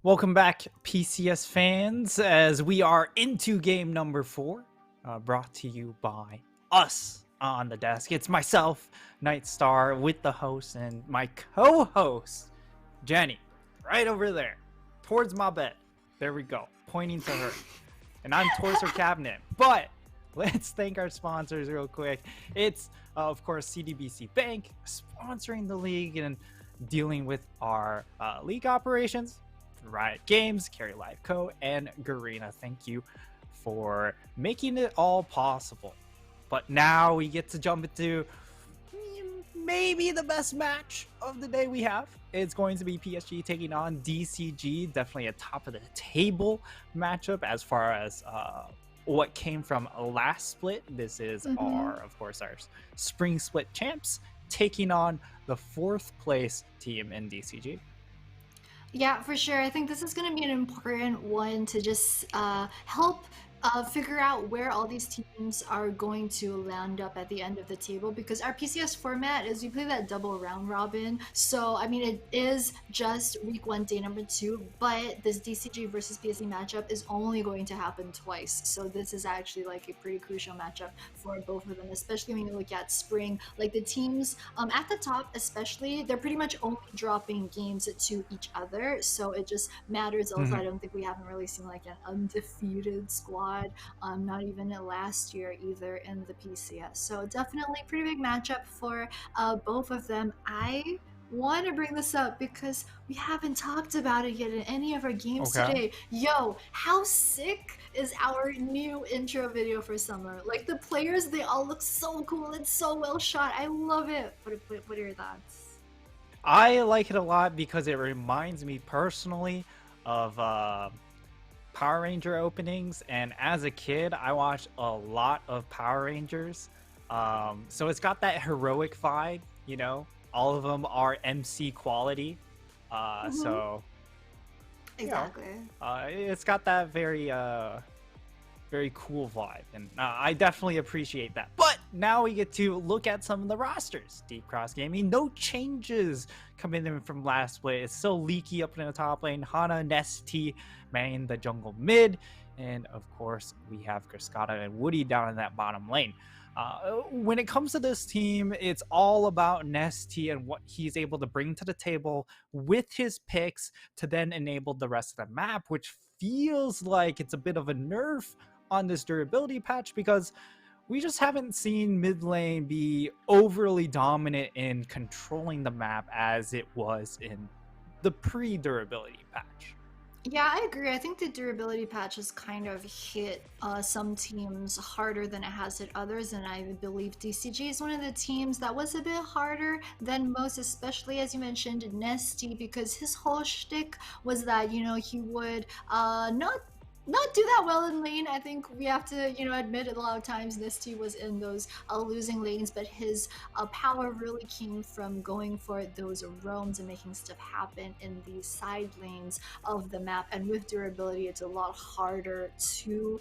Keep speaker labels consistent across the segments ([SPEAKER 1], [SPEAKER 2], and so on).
[SPEAKER 1] Welcome back, PCS fans, as we are into game number 4, brought to you by us on the desk. It's myself, Nightstar, with the host, and my co-host, Jenny, right over there, towards my bed. There we go, pointing to her. And I'm towards her cabinet. But let's thank our sponsors real quick. It's, of course, CDBC Bank, sponsoring the league and dealing with our league operations. Riot Games, Carry Live Co, and Garena. Thank you for making it all possible. But now we get to jump into maybe the best match of the day we have. It's going to be PSG taking on DCG. Definitely a top of the table matchup as far as what came from last split. This is of course, our spring split champs taking on the 4th place team in DCG.
[SPEAKER 2] Yeah, for sure. I think this is going to be an important one to just help figure out where all these teams are going to land up at the end of the table, because our PCS format is we play that double round robin. So, I mean, it is just week 1, day number 2, but this DCG versus PSG matchup is only going to happen twice. So this is actually like a pretty crucial matchup for both of them, especially when you look at spring. Like the teams at the top, especially, they're pretty much only dropping games to each other. So it just matters. Also, I don't think we haven't really seen like an undefeated squad. Not even last year either in the PCS. So definitely pretty big matchup for both of them. I want to bring this up because we haven't talked about it yet in any of our games today. Yo, how sick is our new intro video for summer? Like the players, they all look so cool. It's so well shot. I love it. What are your thoughts?
[SPEAKER 1] I like it a lot because it reminds me personally of Power Ranger openings, and as a kid I watched a lot of Power Rangers, so it's got that heroic vibe, you know. All of them are MC quality, so
[SPEAKER 2] Exactly.
[SPEAKER 1] it's got that very cool vibe, and I definitely appreciate that. But now we get to look at some of the rosters. Deep Cross Gaming, no changes coming in from last split. It's still Leaky up in the top lane, Hana, Nesty manning the jungle mid, and of course we have Griscata and Woody down in that bottom lane. When it comes to this team, it's all about Nesty and what he's able to bring to the table with his picks to then enable the rest of the map, which feels like it's a bit of a nerf on this durability patch, because we just haven't seen mid lane be overly dominant in controlling the map as it was in the pre-durability patch.
[SPEAKER 2] Yeah, I agree. I think the durability patch has kind of hit some teams harder than it has hit others, and I believe DCG is one of the teams that was a bit harder than most, especially as you mentioned, Nesty, because his whole shtick was that, you know, he would not do that well in lane. I think we have to, you know, admit it, a lot of times Nisty was in those losing lanes, but his power really came from going for those roams and making stuff happen in the side lanes of the map. And with durability, it's a lot harder to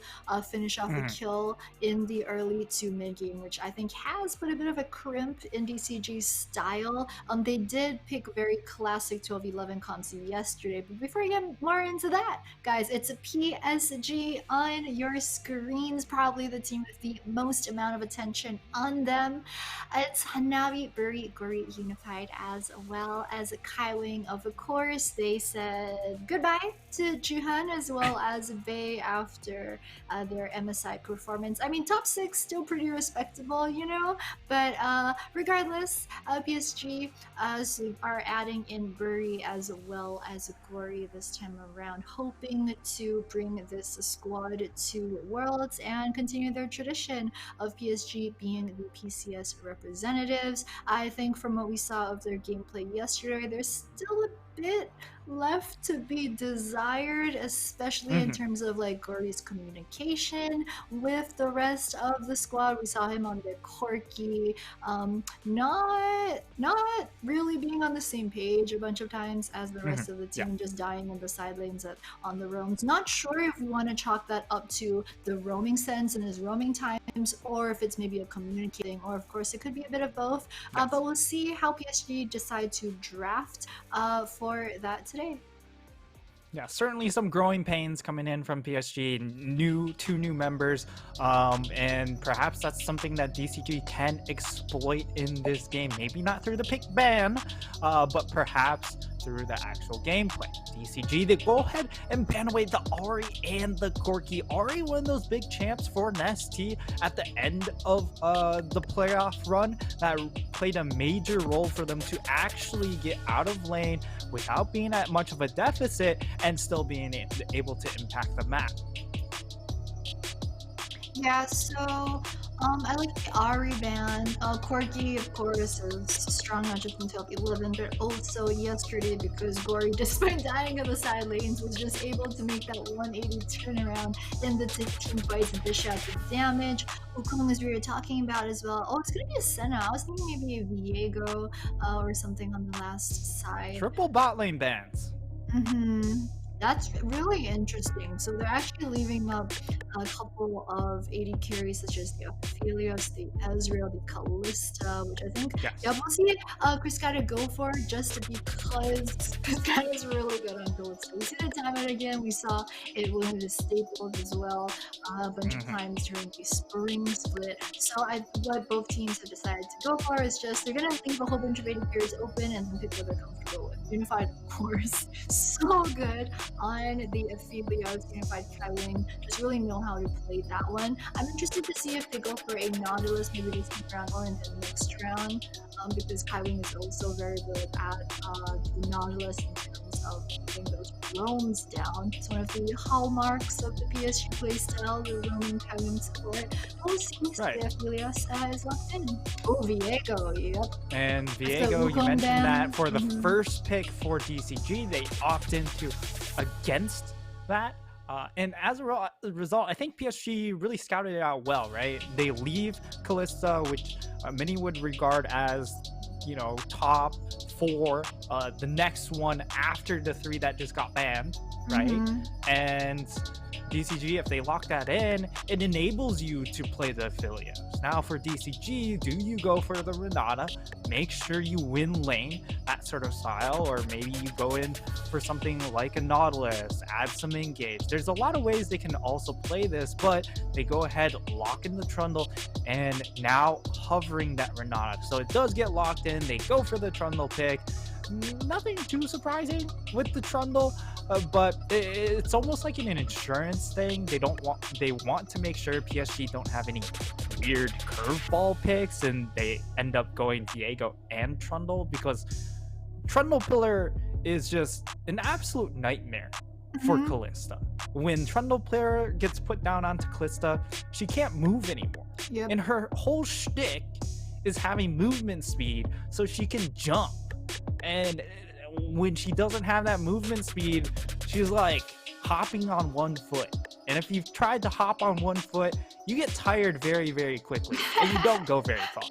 [SPEAKER 2] finish off a kill in the early to mid game, which I think has put a bit of a crimp in DCG's style. They did pick very classic 12-11 comps yesterday, but before we get more into that, guys, it's a PSG on your screens, probably the team with the most amount of attention on them. It's Hanabi, Buri, Gori Unified, as well as Kai Wing. Of course, they said goodbye to Juhan as well as Bei after their MSI performance. I mean, top 6 still pretty respectable, you know, but regardless, PSG are adding in Buri as well as Gori this time around, hoping to bring this squad to Worlds and continue their tradition of PSG being the PCS representatives. I think from what we saw of their gameplay yesterday, there's still a bit left to be desired, especially in terms of like Gori's communication with the rest of the squad. We saw him on the quirky, not really being on the same page a bunch of times as the rest of the team, just dying in the side lanes on the roams. Not sure if we want to chalk that up to the roaming sense and his roaming times, or if it's maybe a communicating, or of course it could be a bit of both. But we'll see how PSG decide to draft for that today.
[SPEAKER 1] Yeah, certainly some growing pains coming in from PSG, two new members, and perhaps that's something that DCG can exploit in this game. Maybe not through the pick ban, but perhaps through the actual gameplay. DCG, they go ahead and ban away the Ari and the Corki. Ari, one of those big champs for Nesty at the end of the playoff run that played a major role for them to actually get out of lane without being at much of a deficit and still being able to impact the map.
[SPEAKER 2] Yeah, so I like the Ari ban. Corgi, of course, is strong not just until 11, but also yesterday because Gory, despite dying on the side lanes, was just able to make that 180 turnaround in the team fights and dish out the damage. Okung, as we were talking about as well. Oh, it's gonna be a Senna. I was thinking maybe a Viego or something on the last side.
[SPEAKER 1] Triple bot lane bans.
[SPEAKER 2] That's really interesting. So they're actually leaving up a couple of AD carries such as the Aphelios, the Ezreal, the Callista, which I think we'll see Chris gotta go for just because Chris is really good on Callista. We see the time out again. We saw it one of the staples as well a bunch of times during the spring split. So what both teams have decided to go for is just they're gonna leave a whole bunch of AD carries open and then pick what they're comfortable with. Unified, of course, so good on the Aphelios. Unified Kaiwing just really know how to play that one. I'm interested to see if they go for a Nautilus, maybe this round or in the next round, because Kaiwing is also very good at the Nautilus in terms of getting those roams down. It's one of the hallmarks of the PSG playstyle, the roaming Kaiwing support. We'll see if the Aphelios is locked in. Oh, Viego, yep.
[SPEAKER 1] And Viego, you mentioned that for the first pick for DCG, they opt into against that. And as a result, I think PSG really scouted it out well, right? They leave Callista, which many would regard as, you know, top 4, the next one after the 3 that just got banned, right? And DCG, if they lock that in, it enables you to play the Aphelios. Now for DCG, do you go for the Renata? Make sure you win lane, that sort of style, or maybe you go in for something like a Nautilus, add some engage. There's a lot of ways they can also play this, but they go ahead, lock in the Trundle, and now hovering that Renata. So it does get locked in, they go for the Trundle pick. Nothing too surprising with the Trundle, but it's almost like an insurance thing. They want to make sure PSG don't have any weird curveball picks, and they end up going Viego and Trundle, because Trundle Pillar is just an absolute nightmare for Callista. When Trundle Pillar gets put down onto Callista, she can't move anymore, and her whole shtick is having movement speed so she can jump. And when she doesn't have that movement speed, she's like hopping on one foot. And if you've tried to hop on one foot, you get tired very, very quickly, and you don't go very far.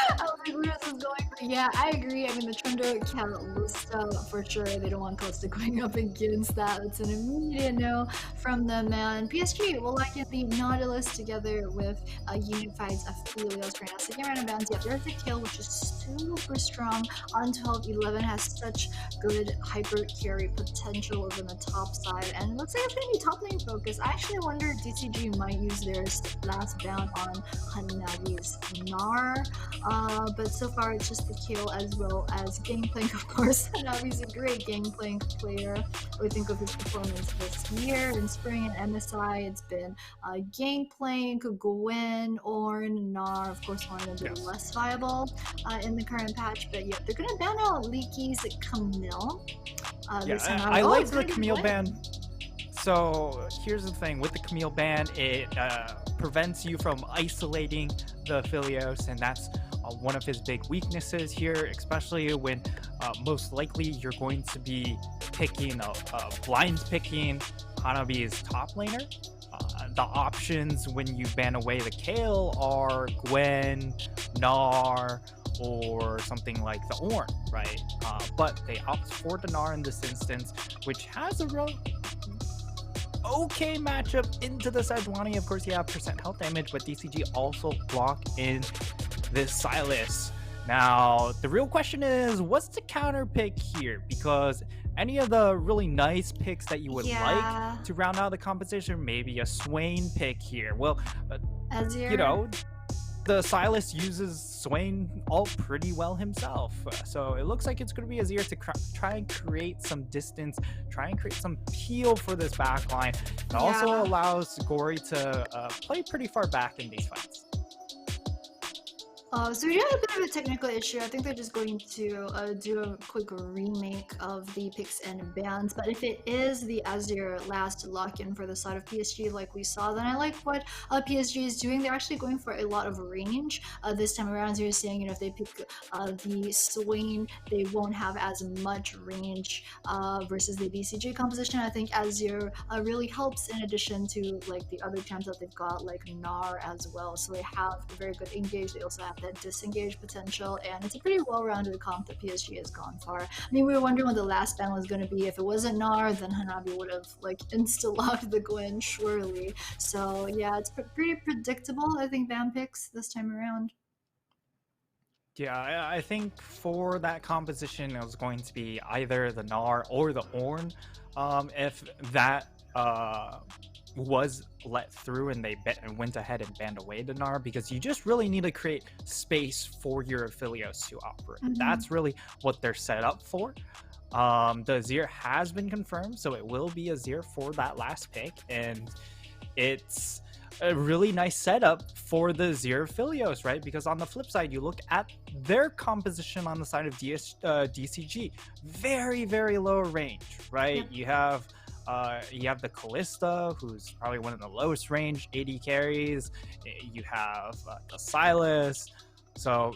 [SPEAKER 2] I was like, where this is going? But yeah, I agree. I mean, the Trundle Callista for sure. They don't want Callista going up against that. It's an immediate no from them. And PSG will like it, the Nautilus together with Unified's Aphelios right now. Second round of bounds. Yeah, there's the kill, which is super strong. On 12-11 has such good hyper carry potential over the top side, and it looks like it's going to be top lane focus. I actually wonder if DCG might use their last bound on Hanagi's Gnar. But so far it's just the kill as well as Gangplank, of course. Hanabi's a great Gangplank player. We think of his performance this year in spring and MSI. It's been Gangplank, Gwen, Ornn, Gnar. Of course, Ornn a bit less viable in the current patch, but yeah, they're gonna ban out Leaky's Camille.
[SPEAKER 1] I like the Camille ban. So here's the thing with the Camille ban, it prevents you from isolating the Aphelios, and that's one of his big weaknesses here, especially when most likely you're going to be picking blind picking Hanabi's top laner. The options when you ban away the Kayle are Gwen, Gnar, or something like the Ornn, right? But they opt for the Gnar in this instance, which has a real okay matchup into the Sejuani. Of course, you have percent health damage, but DCG also block in this Sylas Now, the real question is, what's the counter pick here? Because any of the really nice picks that you would like
[SPEAKER 2] Yeah,
[SPEAKER 1] to round out the competition, maybe a Swain pick here. Well, uh, you
[SPEAKER 2] Azir.
[SPEAKER 1] know, the Silas uses Swain ult pretty well himself. So it looks like it's going to be Azir to try and create some distance, try and create some peel for this backline. It also
[SPEAKER 2] Yeah.
[SPEAKER 1] allows Gory to play pretty far back in these fights.
[SPEAKER 2] So we do have a bit of a technical issue. I think they're just going to do a quick remake of the picks and bans. But if it is the Azir last lock-in for the side of PSG, like we saw, then I like what PSG is doing. They're actually going for a lot of range this time around. So you're saying, if they pick the Swain, they won't have as much range versus the DCG composition. I think Azir really helps in addition to like the other champs that they've got, like Gnar as well. So they have a very good engage. They also have that disengage potential, and it's a pretty well-rounded comp that PSG has gone for. I mean, we were wondering what the last ban was going to be. If it wasn't Gnar, then Hanabi would have like insta-locked the Gwen surely. So yeah, it's pretty predictable, I think, ban picks this time around.
[SPEAKER 1] Yeah, I think for that composition, it was going to be either the Gnar or the Ornn. If that was let through and they went ahead and banned away the Gnar, because you just really need to create space for your Aphelios to operate.
[SPEAKER 2] Mm-hmm.
[SPEAKER 1] That's really what they're set up for. The Azir has been confirmed, so it will be Azir for that last pick, and it's a really nice setup for the Azir Aphelios, right? Because on the flip side, you look at their composition on the side of DCG, very, very low range, right?
[SPEAKER 2] Yep.
[SPEAKER 1] You have the Callista, who's probably one of the lowest range AD carries. You have the Silas. So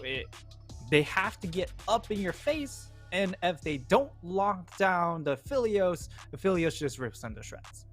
[SPEAKER 1] they have to get up in your face, and if they don't lock down the Aphelios just rips them to shreds.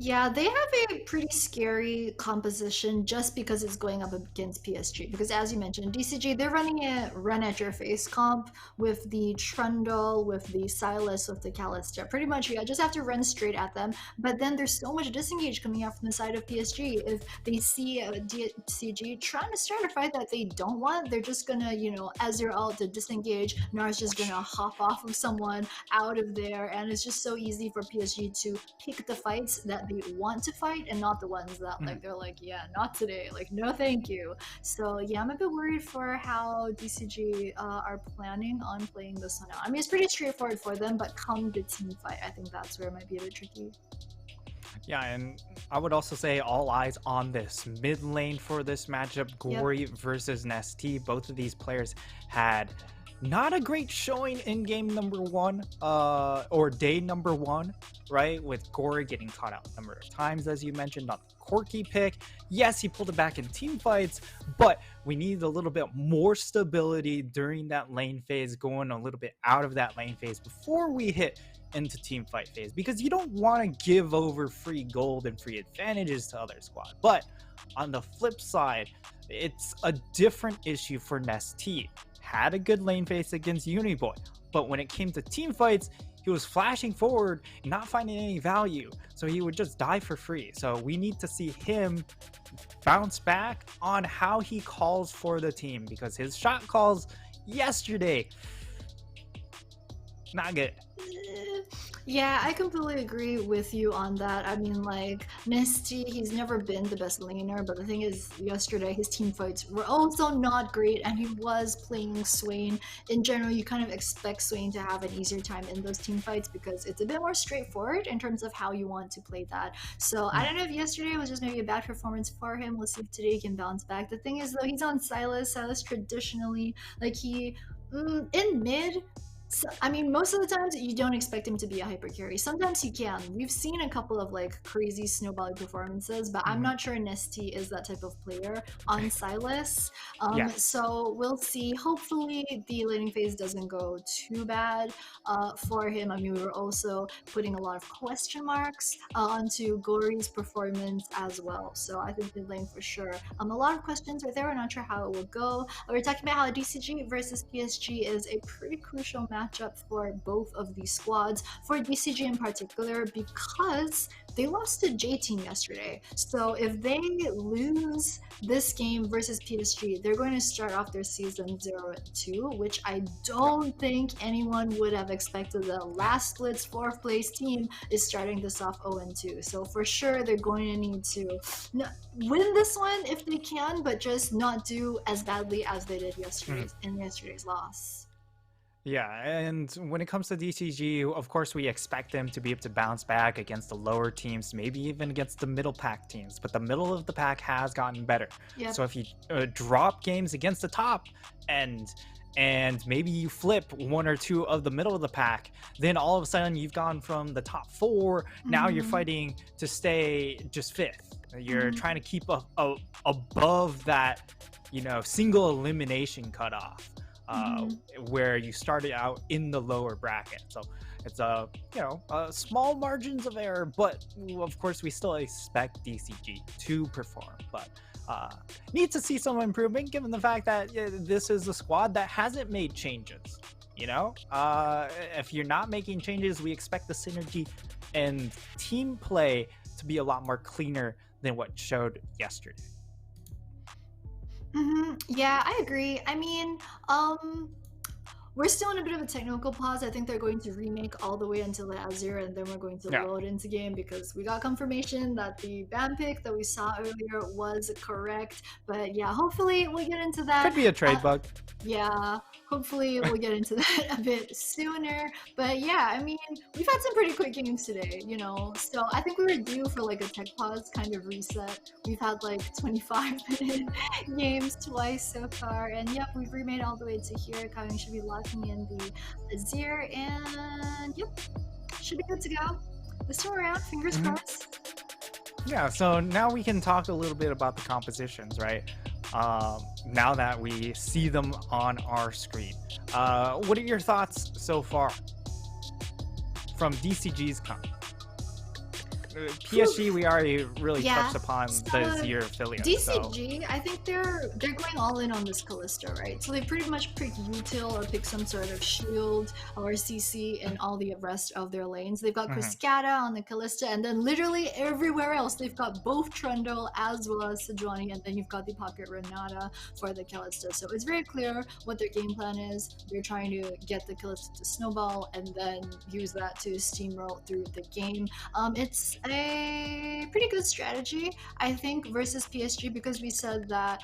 [SPEAKER 2] Yeah, they have a pretty scary composition just because it's going up against PSG. Because as you mentioned, DCG, they're running a run at your face comp with the Trundle, with the Silas, with the Callista. Pretty much, you just have to run straight at them. But then there's so much disengage coming out from the side of PSG. If they see DCG trying to start a fight that they don't want, they're just gonna, as they're all to disengage, Nar's just gonna hop off of someone out of there. And it's just so easy for PSG to pick the fights that they want to fight and not the ones that like they're like, yeah, not today, like no thank you. So yeah, I'm a bit worried for how DCG are planning on playing this one out. I mean, it's pretty straightforward for them, but come the team fight, I think that's where it might be a bit tricky.
[SPEAKER 1] Yeah, and I would also say all eyes on this mid lane for this matchup, Gory versus Nesty. Both of these players had not a great showing in game number one, or day number one, right? With Gory getting caught out a number of times, as you mentioned, on the Corki pick. Yes, he pulled it back in team fights, but we need a little bit more stability during that lane phase, going a little bit out of that lane phase before we hit into team fight phase, because you don't want to give over free gold and free advantages to other squad. But on the flip side, it's a different issue for Nesty. Had a good lane phase against Uniboy, but when it came to team fights, he was flashing forward, not finding any value, so he would just die for free. So we need to see him bounce back on how he calls for the team, because his shot calls yesterday, not good.
[SPEAKER 2] Yeah, I completely agree with you on that. I mean, like, Misty, he's never been the best laner, but the thing is, yesterday his team fights were also not great, and he was playing Swain. In general, you kind of expect Swain to have an easier time in those team fights because it's a bit more straightforward in terms of how you want to play that. So I don't know if yesterday was just maybe a bad performance for him. Let's see if today he can bounce back. The thing is, though, he's on Silas. Silas traditionally, like, in mid, so, I mean, most of the times you don't expect him to be a hyper carry. Sometimes he can. We've seen a couple of like crazy snowballing performances, but I'm not sure Nesty is that type of player on Silas.
[SPEAKER 1] Yes.
[SPEAKER 2] So we'll see. Hopefully the laning phase doesn't go too bad for him. I mean, we were also putting a lot of question marks onto Gory's performance as well. So I think mid lane for sure. A lot of questions right there. We're not sure how it will go. We're talking about how DCG versus PSG is a pretty crucial match matchup for both of these squads, for DCG in particular, because they lost to J Team yesterday. So if they lose this game versus PSG, they're going to start off their season 0-2, which I don't think anyone would have expected. The last split's 4th place team is starting this off 0-2. So for sure, they're going to need to win this one if they can, but just not do as badly as they did in yesterday's loss.
[SPEAKER 1] Yeah, and when it comes to DCG, of course, we expect them to be able to bounce back against the lower teams, maybe even against the middle pack teams. But the middle of the pack has gotten better.
[SPEAKER 2] Yep.
[SPEAKER 1] So if you drop games against the top and maybe you flip 1 or 2 of the middle of the pack, then all of a sudden you've gone from the top 4. Now you're fighting to stay just 5th. You're trying to keep above that, single elimination cutoff. Where you started out in the lower bracket. So it's small margins of error, but of course we still expect DCG to perform. But need to see some improvement given the fact that this is a squad that hasn't made changes. If you're not making changes, we expect the synergy and team play to be a lot more cleaner than what showed yesterday.
[SPEAKER 2] Yeah, I agree. I mean, we're still in a bit of a technical pause. I think they're going to remake all the way until Azure, and then we're going to load into game because we got confirmation that the ban pick that we saw earlier was correct. But yeah, hopefully we'll get into that.
[SPEAKER 1] Could be a trade bug.
[SPEAKER 2] Yeah, hopefully we'll get into that a bit sooner. But yeah, I mean, we've had some pretty quick games today, so I think we were due for like a tech pause kind of reset. We've had like 25-minute games twice so far, and yep, we've remade all the way to here. Kyle should be locking in the Azir, and yep, should be good to go. This time around, fingers crossed.
[SPEAKER 1] Yeah, so now we can talk a little bit about the compositions, right? Now that we see them on our screen. What are your thoughts so far from DCG's comp? PSG, we already really touched upon the Azir affiliate.
[SPEAKER 2] DCG, I think they're going all in on this Kalista, right? So they pretty much pick util or pick some sort of shield or CC in all the rest of their lanes. They've got Cascada on the Kalista, and then literally everywhere else they've got both Trundle as well as Sejuani, and then you've got the Pocket Renata for the Kalista. So it's very clear what their game plan is. They're trying to get the Kalista to snowball and then use that to steamroll through the game. It's a pretty good strategy, I think, versus PSG, because we said that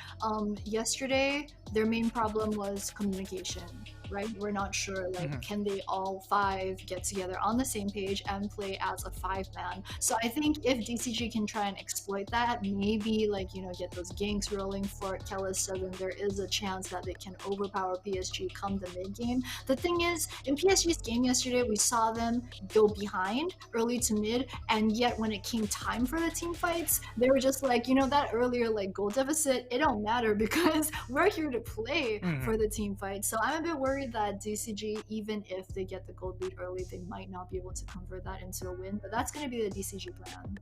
[SPEAKER 2] yesterday their main problem was communication, right? We're not sure, like, can they all 5 get together on the same page and play as a 5-man? So I think if DCG can try and exploit that, maybe, like, get those ganks rolling for Kalista, then there is a chance that they can overpower PSG come the mid game. The thing is, in PSG's game yesterday, we saw them go behind early to mid, and yet when it came time for the team fights, they were just like, that earlier, like, goal deficit, it don't matter because we're here to play for the team fight. So I'm a bit worried that DCG, even if they get the gold lead early, they might not be able to convert that into a win, but that's going to be the DCG plan.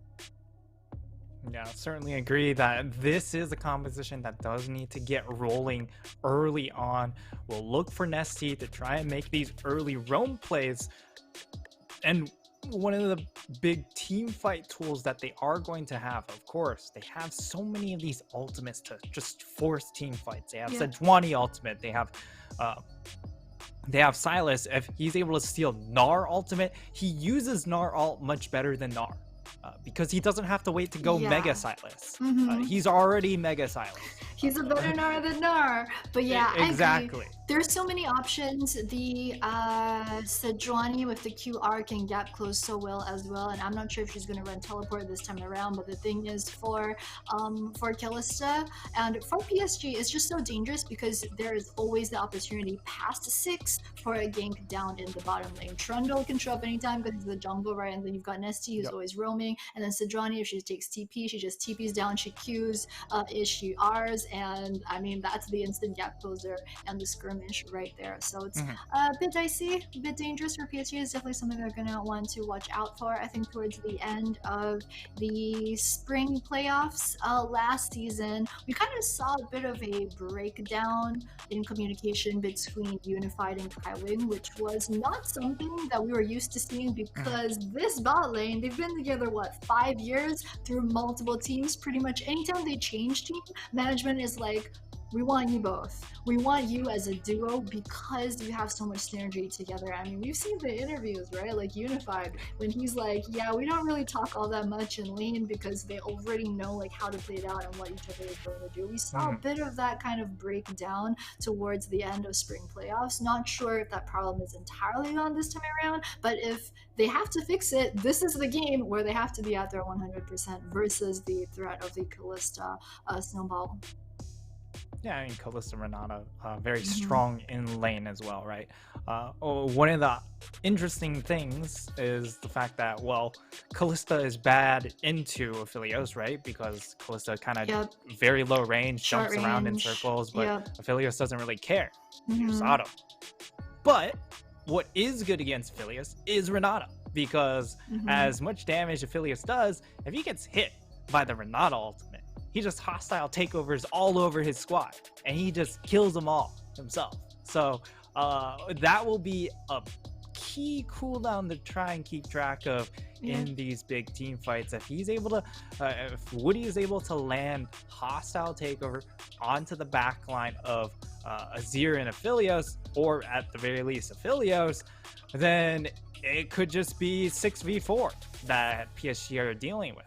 [SPEAKER 1] Yeah, certainly agree that this is a composition that does need to get rolling early on. We'll look for Nesty to try and make these early roam plays, and one of the big team fight tools that they are going to have, of course, they have so many of these ultimates to just force team fights. They have Sejuani ultimate, they have Silas. If he's able to steal Gnar ultimate, he uses Gnar ult much better than Gnar. Because he doesn't have to wait to go Mega Silas. He's already Mega Silas.
[SPEAKER 2] He's a better Gnar than Gnar. But yeah,
[SPEAKER 1] exactly.
[SPEAKER 2] I agree. There's so many options. The Sejuani with the QR can gap close so well as well, and I'm not sure if she's going to run teleport this time around. But the thing is, for Kalista and for PSG, it's just so dangerous because there is always the opportunity past 6 for a gank down in the bottom lane. Trundle can show up anytime because he's the jungle, right? And then you've got Nesty who's always roaming. farming. And then Sejuani, if she takes TP, she just TPs down, she Qs, she Rs, and I mean, that's the instant gap closer and the skirmish right there. So it's a bit dicey, a bit dangerous for PSG. Is definitely something they're going to want to watch out for. I think towards the end of the spring playoffs last season, we kind of saw a bit of a breakdown in communication between Unified and Kaiwing, which was not something that we were used to seeing because this bot lane, they've been together, what, 5 years through multiple teams. Pretty much anytime they change team, management is like, we want you both. We want you as a duo because you have so much synergy together. I mean, we've seen the interviews, right? Like Unified, when he's like, yeah, we don't really talk all that much in lane because they already know like how to play it out and what each other is going to do. We saw a bit of that kind of breakdown towards the end of spring playoffs. Not sure if that problem is entirely gone this time around, but if they have to fix it, this is the game where they have to be out there 100% versus the threat of the Callista snowball.
[SPEAKER 1] Yeah, I mean, Kalista Renata, very strong in lane as well, right? One of the interesting things is the fact that, well, Kalista is bad into Aphelios, right? Because Kalista kind of very low range,
[SPEAKER 2] Short
[SPEAKER 1] jumps around in
[SPEAKER 2] range.
[SPEAKER 1] circles, but Aphelios doesn't really care. Just
[SPEAKER 2] Mhm.
[SPEAKER 1] auto. But what is good against Aphelios is Renata, because as much damage Aphelios does, if he gets hit by the Renata ultimate, he just hostile takeovers all over his squad, and he just kills them all himself. So that will be a key cooldown to try and keep track of in these big team fights. If he's able to, if Woody is able to land hostile takeover onto the back line of Azir and Aphelios, or at the very least Aphelios, then it could just be 6v4 that PSG are dealing with.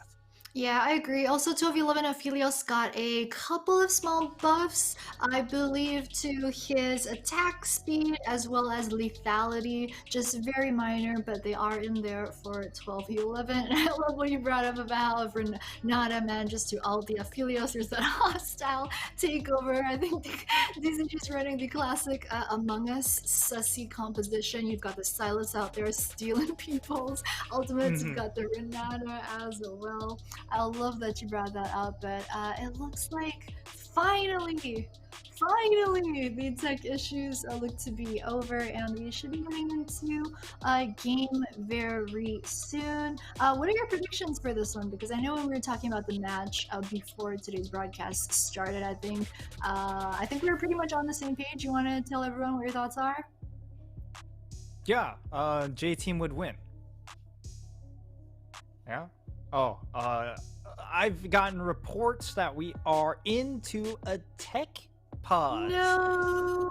[SPEAKER 2] Yeah, I agree. Also, 1211 Aphelios got a couple of small buffs, I believe, to his attack speed as well as lethality. Just very minor, but they are in there for 1211. And I love what you brought up about how Renata manages to ult the Aphelios. There's that hostile takeover. I think DCG is running the classic Among Us sussy composition. You've got the Silas out there stealing people's ultimates. You've got the Renata as well. I love that you brought that up, but it looks like finally the tech issues look to be over, and we should be getting into a game very soon. What are your predictions for this one? Because I know when we were talking about the match before today's broadcast started, I think we were pretty much on the same page. You want to tell everyone what your thoughts are?
[SPEAKER 1] Yeah, J team would win. Yeah. Oh, I've gotten reports that we are into a tech pause.
[SPEAKER 2] No.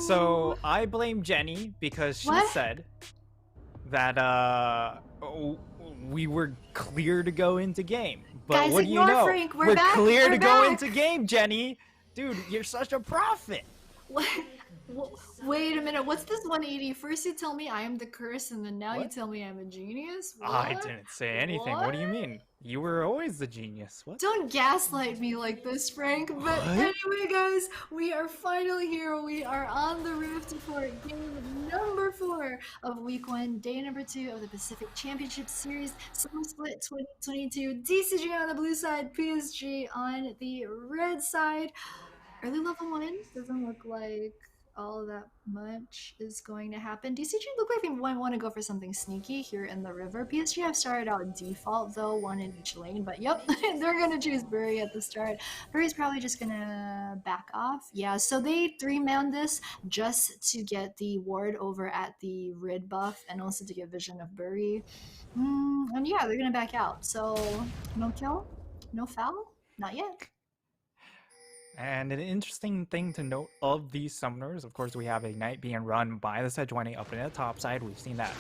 [SPEAKER 1] So I blame Jenny because she said that we were clear to go into game. But
[SPEAKER 2] guys,
[SPEAKER 1] what do you know?
[SPEAKER 2] Frank. We're back.
[SPEAKER 1] Clear to go into game, Jenny. Dude, you're such a prophet.
[SPEAKER 2] What? Wait a minute, what's this 180? First you tell me I am the curse, and then now you tell me I'm a genius? What?
[SPEAKER 1] I didn't say anything. What do you mean? You were always the genius. What?
[SPEAKER 2] Don't gaslight me like this, Frank. But anyway, guys, we are finally here. We are on the roof for game number 4 of week 1, day number 2 of the Pacific Championship Series, Summer Split 2022. DCG on the blue side, PSG on the red side. Early level 1 doesn't look like all that much is going to happen. DCG look like they might want to go for something sneaky here in the river. PSG have started out default though, 1 in each lane, but yep, they're gonna choose Bury at the start. Bury's probably just gonna back off. Yeah, so they 3-man this just to get the ward over at the Rid buff and also to get vision of Bury. And yeah, they're gonna back out. So no kill, no foul, not yet.
[SPEAKER 1] And an interesting thing to note of these summoners, of course, we have Ignite being run by the Sejuani up in the top side. We've seen that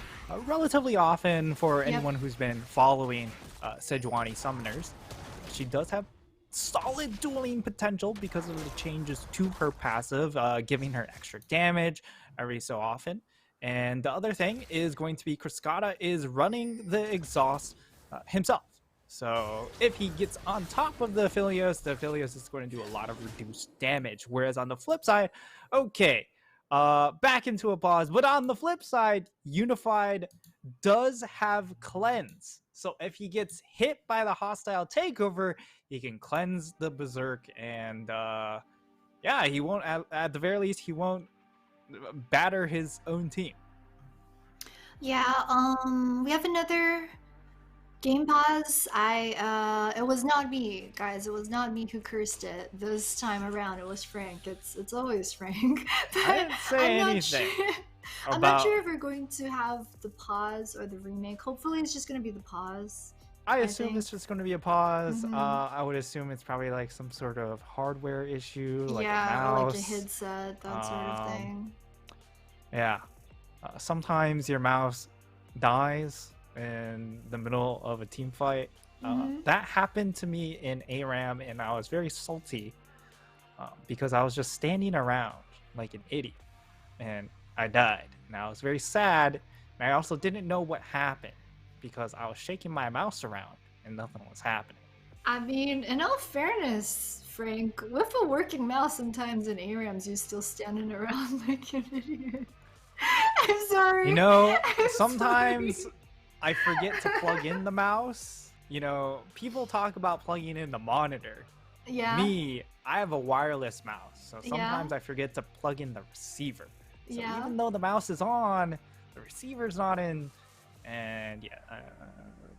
[SPEAKER 1] relatively often for anyone who's been following Sejuani summoners. She does have solid dueling potential because of the changes to her passive, giving her extra damage every so often. And the other thing is going to be Cascada is running the exhaust himself. So if he gets on top of the Aphelios is going to do a lot of reduced damage. Whereas on the flip side, okay, back into a pause. But on the flip side, Unified does have Cleanse. So if he gets hit by the hostile takeover, he can cleanse the berserk, and yeah, he won't. At the very least, he won't batter his own team.
[SPEAKER 2] Yeah, we have another game pause. It was not me, guys. It was not me who cursed it this time around. It was Frank. It's always Frank.
[SPEAKER 1] I
[SPEAKER 2] But
[SPEAKER 1] didn't say
[SPEAKER 2] I'm not
[SPEAKER 1] anything
[SPEAKER 2] sure. I'm not
[SPEAKER 1] about.
[SPEAKER 2] sure if we're going to have the pause or the remake. Hopefully, it's just gonna be the pause.
[SPEAKER 1] I
[SPEAKER 2] I
[SPEAKER 1] assume
[SPEAKER 2] think.
[SPEAKER 1] it's just going to be a pause.
[SPEAKER 2] Mhm.
[SPEAKER 1] I would assume it's probably like some sort of hardware issue, like a
[SPEAKER 2] Yeah, or like a
[SPEAKER 1] mouse.
[SPEAKER 2] headset, that sort of thing.
[SPEAKER 1] Yeah. Sometimes your mouse dies in the middle of a team fight.
[SPEAKER 2] Mhm.
[SPEAKER 1] That happened to me in ARAM, and I was very salty because I was just standing around like an idiot, and I died. And I was very sad, and I also didn't know what happened because I was shaking my mouse around and nothing was happening.
[SPEAKER 2] I mean, in all fairness, Frank, with a working mouse, sometimes in ARAMs, you're still standing around like an idiot. I'm sorry.
[SPEAKER 1] You know,
[SPEAKER 2] I'm
[SPEAKER 1] sometimes
[SPEAKER 2] sorry.
[SPEAKER 1] I forget to plug in the mouse. You know, people talk about plugging in the monitor.
[SPEAKER 2] Yeah.
[SPEAKER 1] Me, I have a wireless mouse, so
[SPEAKER 2] Yeah.
[SPEAKER 1] sometimes I forget to plug in the receiver. So
[SPEAKER 2] Yeah.
[SPEAKER 1] even though the mouse is on, the receiver's not in, and yeah,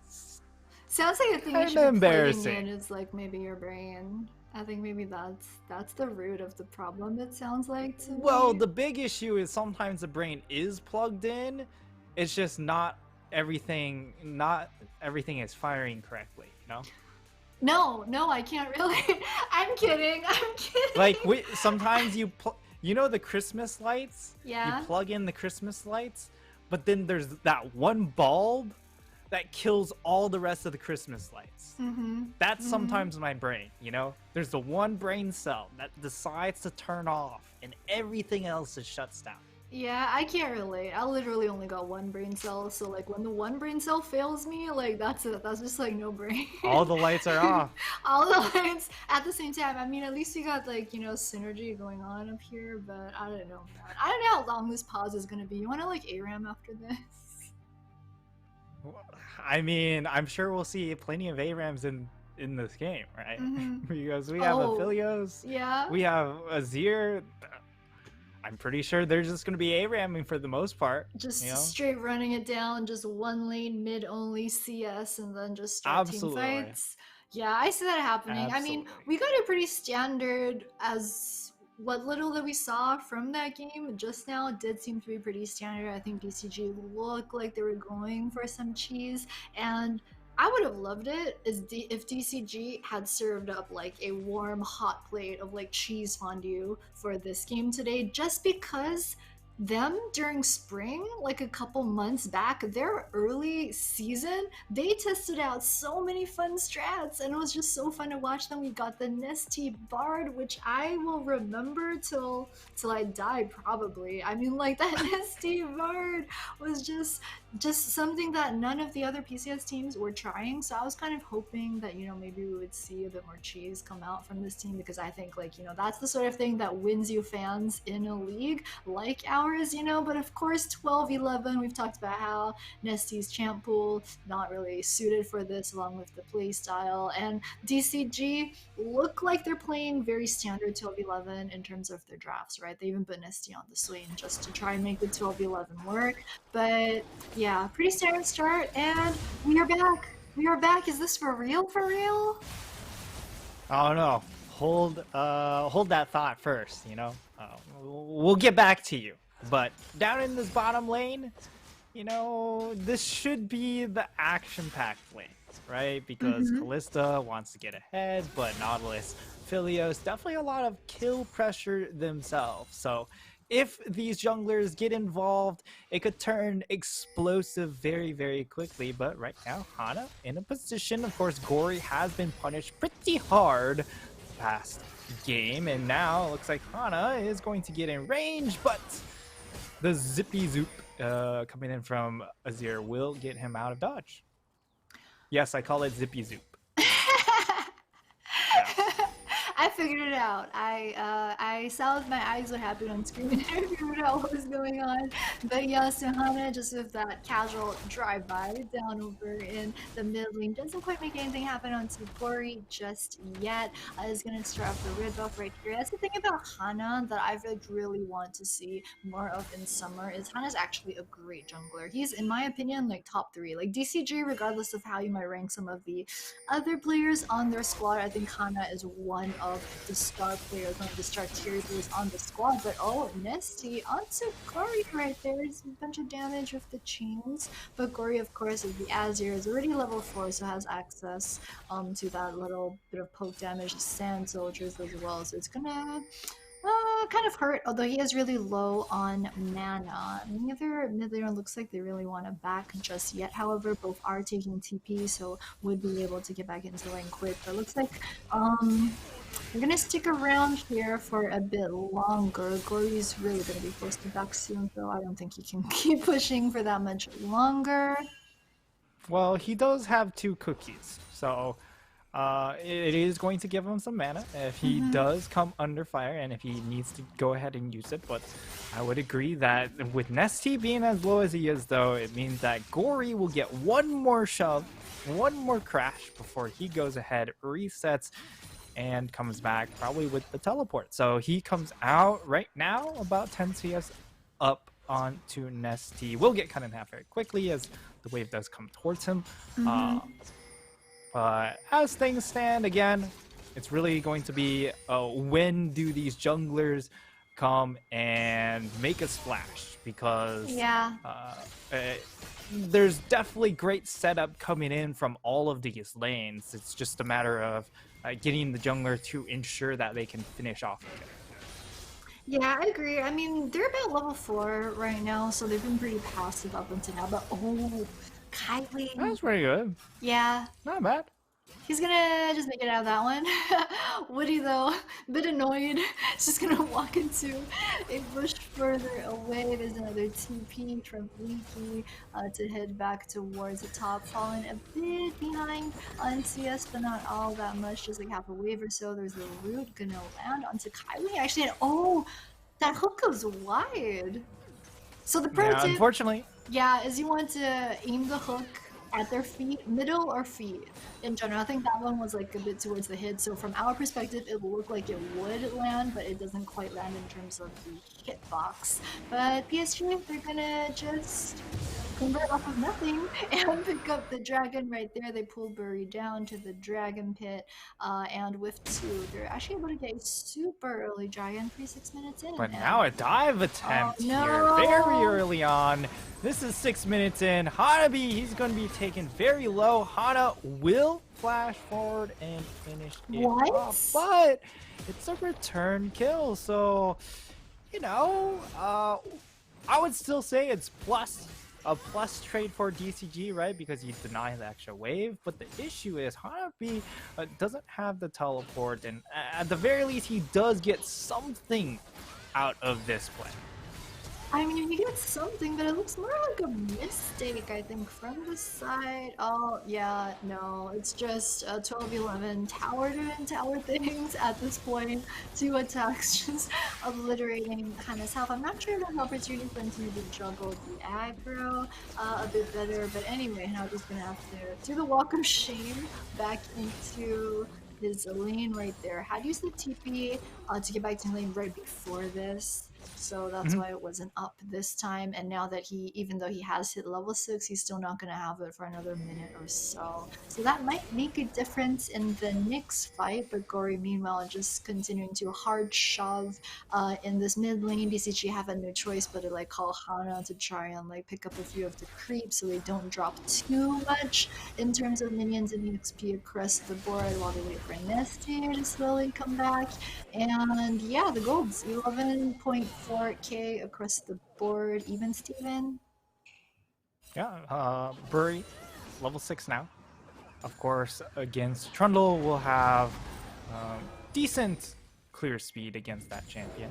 [SPEAKER 1] it's
[SPEAKER 2] Sounds like a thing you
[SPEAKER 1] kind
[SPEAKER 2] should
[SPEAKER 1] of
[SPEAKER 2] be plugging
[SPEAKER 1] embarrassing.
[SPEAKER 2] in is like maybe your brain. I think maybe that's the root of the problem. It sounds like to
[SPEAKER 1] Well,
[SPEAKER 2] me.
[SPEAKER 1] the big issue is sometimes the brain is plugged in. It's just not everything is firing correctly, you know?
[SPEAKER 2] No, I can't really. I'm kidding. I'm kidding.
[SPEAKER 1] Like sometimes you know the Christmas lights?
[SPEAKER 2] Yeah.
[SPEAKER 1] You plug in the Christmas lights, but then there's that one bulb that kills all the rest of the Christmas lights.
[SPEAKER 2] Mm-hmm.
[SPEAKER 1] That's sometimes my brain, you know? There's the one brain cell that decides to turn off and everything else just shuts down.
[SPEAKER 2] Yeah, I can't relate. I literally only got one brain cell, so like when the one brain cell fails me, like that's it. That's just like no brain.
[SPEAKER 1] All the lights are off.
[SPEAKER 2] All the lights at the same time. I mean, at least we got like, synergy going on up here, but I don't know, man. I don't know how long this pause is gonna be. You wanna like ARAM after this?
[SPEAKER 1] I mean, I'm sure we'll see plenty of ARAMs in this game, right?
[SPEAKER 2] Mhm.
[SPEAKER 1] Because we have
[SPEAKER 2] Oh,
[SPEAKER 1] Aphelios,
[SPEAKER 2] yeah.
[SPEAKER 1] we have Azir. I'm pretty sure they're just going to be ARAMing for the most part.
[SPEAKER 2] Just
[SPEAKER 1] you know?
[SPEAKER 2] straight running it down, just one lane mid only CS, and then just start
[SPEAKER 1] Absolutely.
[SPEAKER 2] team fights. Yeah, I see that happening. I mean,
[SPEAKER 1] Absolutely.
[SPEAKER 2] we got it pretty standard as what little that we saw from that game just now did seem to be pretty standard. I think DCG looked like they were going for some cheese, and I would have loved it if DCG had served up like a warm hot plate of like cheese fondue for this game today, just because them during spring, like a couple months back, their early season, they tested out so many fun strats, and it was just so fun to watch them. We got the Nesty Bard, which I will remember till I die, probably. I mean, like that Nesty Bard was just something that none of the other PCS teams were trying. So I was kind of hoping that maybe we would see a bit more cheese come out from this team, because I think like that's the sort of thing that wins you fans in a league like ours. But of course 12-11, we've talked about how Nesty's champ pool not really suited for this, along with the play style, and DCG look like they're playing very standard 12-11 in terms of their drafts, right? They even put Nesty on the swing just to try and make the 12-11 work. But yeah, pretty standard start, and we are back. We are back. Is this for real? For real?
[SPEAKER 1] I don't know. Hold that thought first. We'll get back to you. But down in this bottom lane, this should be the action-packed lane, right? Because Callista wants to get ahead, but Nautilus, Philios, definitely a lot of kill pressure themselves. So if these junglers get involved, it could turn explosive very, very quickly. But right now, Hana in a position. Of course, Gory has been punished pretty hard past game, and now it looks like Hana is going to get in range, but the zippy zoop coming in from Azir will get him out of dodge. Yes, I call it zippy zoop.
[SPEAKER 2] I figured it out. I saw with my eyes what happened on screen and I figured out what was going on. But yeah, so Hana just with that casual drive-by down over in the mid lane doesn't quite make anything happen onto Gori just yet. Is gonna start off the red buff right here. That's the thing about Hana that I like really want to see more of in summer is Hana's actually a great jungler. He's, in my opinion, like top 3. Like DCG, regardless of how you might rank some of the other players on their squad, I think Hana is one of the star players, one of the star tier players on the squad. But oh, Nesty onto Gori right there. It's a bunch of damage with the chains. But Gori, of course, is the Azir, is already level 4, so has access to that little bit of poke damage, sand soldiers as well. So it's gonna kind of hurt, although he is really low on mana. Neither mid laner looks like they really want to back just yet. However, both are taking TP, so would be able to get back into lane quick. But it looks like we're gonna stick around here for a bit longer. Gori's really gonna be forced to back soon, so I don't think he can keep pushing for that much longer.
[SPEAKER 1] Well, he does have 2 cookies, so it is going to give him some mana if he does come under fire and if he needs to go ahead and use it. But I would agree that with Nesty being as low as he is, though, it means that Gori will get one more shove, one more crash before he goes ahead, resets, and comes back probably with the teleport. So he comes out right now about 10 CS up onto Nesty. Will get cut in half very quickly as the wave does come towards him. But as things stand, again, it's really going to be when do these junglers come and make a splash? Because there's definitely great setup coming in from all of these lanes. It's just a matter of getting the jungler to ensure that they can finish off the character.
[SPEAKER 2] Yeah, I agree. I mean, they're about level 4 right now, so they've been pretty passive up until now. But oh, Kylie.
[SPEAKER 1] That's pretty good.
[SPEAKER 2] Yeah.
[SPEAKER 1] Not bad.
[SPEAKER 2] He's gonna just make it out of that one. Woody, though, a bit annoyed. He's just gonna walk into a bush further away. There's another TP from Leaky to head back towards the top, falling a bit behind on CS, but not all that much, just like half a wave or so. There's the root gonna land onto Kylie. Actually, oh, that hook goes wide. So the pro tip,
[SPEAKER 1] unfortunately,
[SPEAKER 2] is you want to aim the hook at their feet, middle or feet in general. I think that one was like a bit towards the head, so from our perspective it will look like it would land, but it doesn't quite land in terms of the hitbox. But PSG, they're gonna just convert off of nothing and pick up the dragon right there. They pull Bury down to the dragon pit, and with 2, they're actually able to get a super early dragon 6 minutes in.
[SPEAKER 1] But now a dive attempt here very early on. This is 6 minutes in. Hanabi, he's going to be taken very low. Hana will flash forward and finish it off, but it's a return kill. So, you know, I would still say it's a plus trade for DCG, right? Because you deny the extra wave. But the issue is Hanabi doesn't have the teleport, and at the very least, he does get something out of this play.
[SPEAKER 2] I mean, you get something, but it looks more like a mistake, I think, from the side. Oh, yeah, no, it's just 12-11 tower-driven tower things at this point. 2 attacks just obliterating Hana's health. I'm not sure if there's an opportunity for him to maybe juggle the aggro a bit better, but anyway, now just gonna have to do the walk of shame back into his lane right there. Had used the TP to get back to lane right before this, so that's why it wasn't up this time. And now that he, even though he has hit level 6, he's still not going to have it for another minute or so. So that might make a difference in the next fight. But Gori, meanwhile, just continuing to hard shove in this mid lane. DCG have no choice but to like call Hana to try and like pick up a few of the creeps so they don't drop too much in terms of minions and XP across the board while they wait for Nesty to slowly come back. And yeah, the golds 11.4k across the board. Even Steven.
[SPEAKER 1] Yeah, Bury, level 6 now. Of course, against Trundle, we'll have decent clear speed against that champion.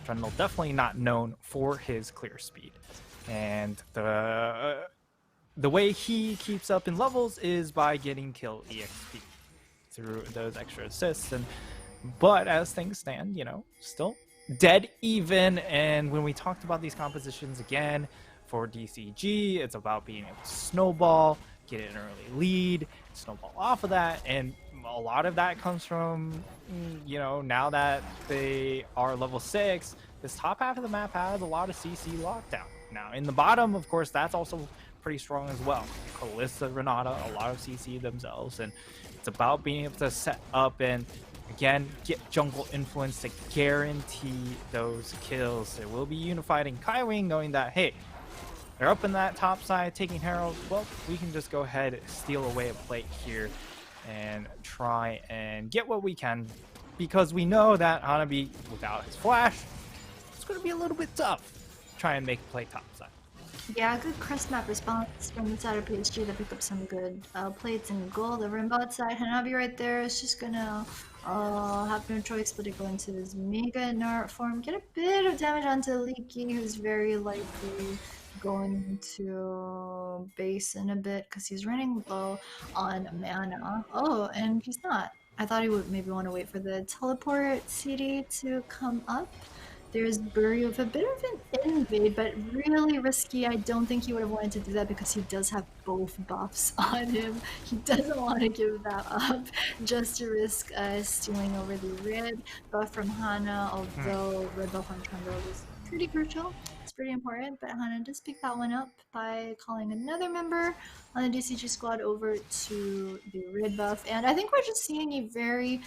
[SPEAKER 1] Trundle definitely not known for his clear speed, and the way he keeps up in levels is by getting kill EXP through those extra assists. And But as things stand, still dead even. And when we talked about these compositions again for DCG, it's about being able to snowball, get an early lead, snowball off of that. And a lot of that comes from, now that they are level 6, this top half of the map has a lot of CC lockdown. Now, in the bottom, of course, that's also pretty strong as well. Kalista, Renata, a lot of CC themselves. And it's about being able to set up and again, get jungle influence to guarantee those kills. It will be unified in Kaiwing, knowing that, hey, they're up in that top side, taking Herald. Well, we can just go ahead, steal away a plate here, and try and get what we can. Because we know that Hanabi, without his flash, it's going to be a little bit tough to try and make a play top side.
[SPEAKER 2] Yeah, good crest map response from the side of PSG that picked up some good plates and gold over on bot side. Hanabi right there is just gonna have no choice but to go into his Mega Nart form, get a bit of damage onto Leaky, who's very likely going to base in a bit because he's running low on mana. Oh, and he's not. I thought he would maybe want to wait for the teleport CD to come up. There's Bury with a bit of an invade, but really risky. I don't think he would have wanted to do that because he does have both buffs on him. He doesn't want to give that up just to risk stealing over the red buff from Hana, although red buff on Trundle is pretty crucial. It's pretty important, but Hana does pick that one up by calling another member on the DCG squad over to the red buff. And I think we're just seeing a very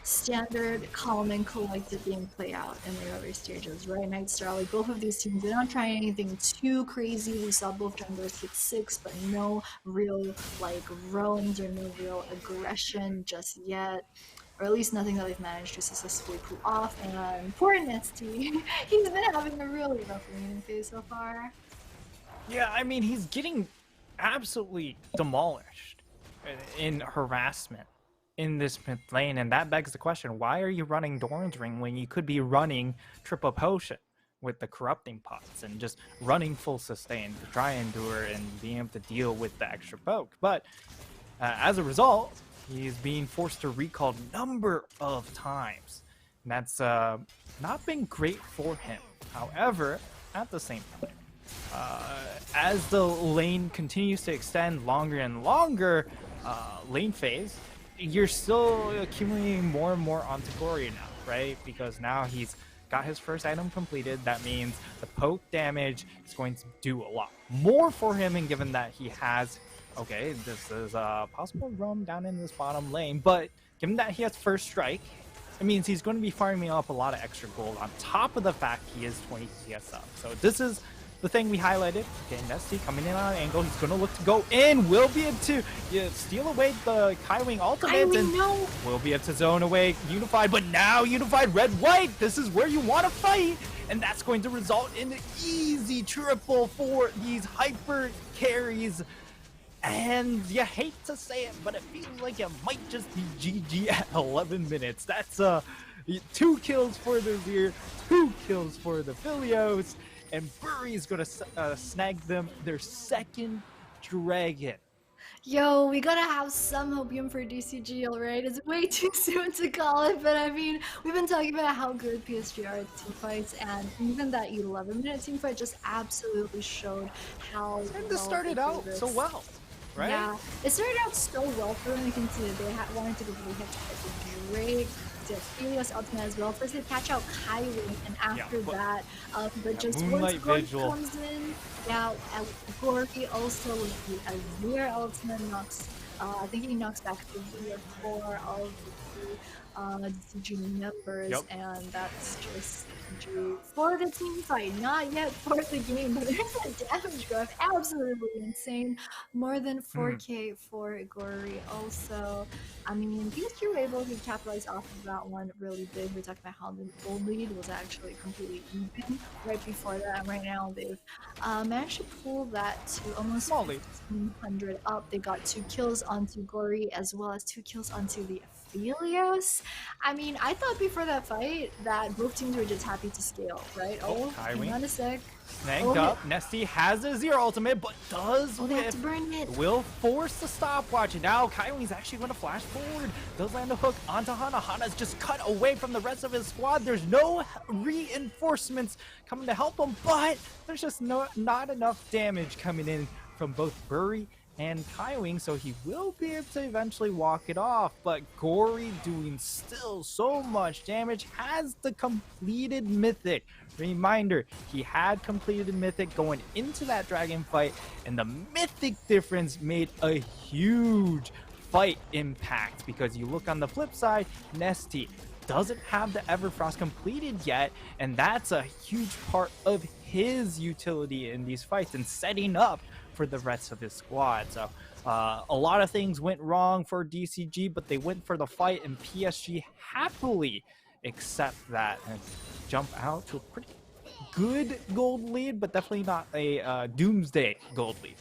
[SPEAKER 2] standard calm and collected game play out in the early stages, right? Nightstar, like both of these teams, they're not trying anything too crazy. We saw both junglers hit 6, but no real like roams or no real aggression just yet. Or at least nothing that they've managed to successfully pull off. And poor Nesty, he's been having a really rough laning phase so far.
[SPEAKER 1] Yeah, I mean, he's getting absolutely demolished in harassment in this mid lane, and that begs the question, why are you running Doran's Ring when you could be running Triple Potion with the corrupting pots and just running full sustain to try and endure and being able to deal with the extra poke? But as a result, he's being forced to recall a number of times, and that's not been great for him. However, at the same time, as the lane continues to extend longer and longer lane phase, you're still accumulating more and more onto Gory now, right? Because now he's got his first item completed. That means the poke damage is going to do a lot more for him, and given that he has, okay, this is a possible roam down in this bottom lane, but given that he has first strike, it means he's going to be farming up a lot of extra gold on top of the fact he is 20 CS up. So this is the thing we highlighted. Okay, Nesty coming in on an angle. He's going to look to go in. Will be able to steal away the Kaiwing ultimate. And will be able to zone away Unified. But now Unified red-white. This is where you want to fight. And that's going to result in an easy triple for these hyper carries. And you hate to say it, but it feels like it might just be GG at 11 minutes. That's 2 kills for the Zir, 2 kills for the Philios. And Bury is going to snag them their second dragon.
[SPEAKER 2] Yo, we gotta have some hopium for DCG, alright? It's way too soon to call it, but I mean, we've been talking about how good PSG are at teamfights, and even that 11-minute teamfight just absolutely showed how.
[SPEAKER 1] And this started out so well, right?
[SPEAKER 2] Yeah, it started out so well for them. You can see that they wanted to go really hit the Drake. Helios ultimate as well. First they catch out Kaiwing, and after that, but just once Gory comes in, Gory also with the Azir ultimate knocks, I think he knocks back 3 or 4 of the DCG members, and that's just for the team fight, not yet for the game, but there's a damage graph, absolutely insane. More than 4k for Gory also. I mean, PSG were able to capitalize off of that one really big. We're talking about how the gold lead was actually completely even right before that, and right now they've managed to pull that to almost 1500 up. They got 2 kills onto Gory as well as 2 kills onto the Aphelios. I mean, I thought before that fight that both teams were just happy to scale, right? Oh, hang on a sec.
[SPEAKER 1] Snagged up. Nesty has a zero ultimate, but does
[SPEAKER 2] they have to
[SPEAKER 1] whiff.
[SPEAKER 2] burn it.
[SPEAKER 1] Will force the stopwatch, and now Kaiwing's actually going to flash forward. Does land a hook onto Hana. Hana's just cut away from the rest of his squad. There's no reinforcements coming to help him, but there's just not enough damage coming in from both Bury and Kaiwing, so he will be able to eventually walk it off. But Gory, doing still so much damage, has the completed Mythic. Reminder, he had completed Mythic going into that dragon fight, and the Mythic difference made a huge fight impact, because you look on the flip side, Nesty doesn't have the Everfrost completed yet, and that's a huge part of his utility in these fights and setting up for the rest of his squad. So a lot of things went wrong for DCG, but they went for the fight, and PSG happily accept that and jump out to a pretty good gold lead, but definitely not a doomsday gold lead.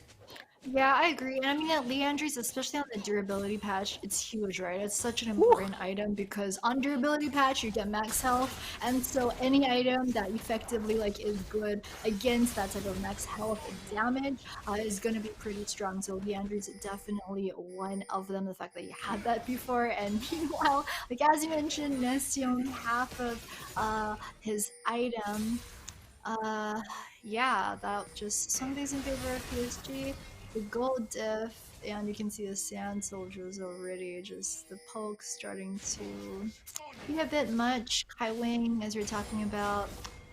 [SPEAKER 2] Yeah, I agree. And I mean, at Leandry's, especially on the durability patch, it's huge, right? It's such an important item because on durability patch, you get max health. And so any item that effectively like is good against that type of max health and damage is going to be pretty strong. So Leandry's definitely one of them. The fact that you had that before. And meanwhile, like as you mentioned, Nesty only half of his item. Yeah, that just some days in favor of PSG. The gold diff, and you can see the sand soldiers already, just the poke starting to be a bit much. Kaiwing, as you're talking about,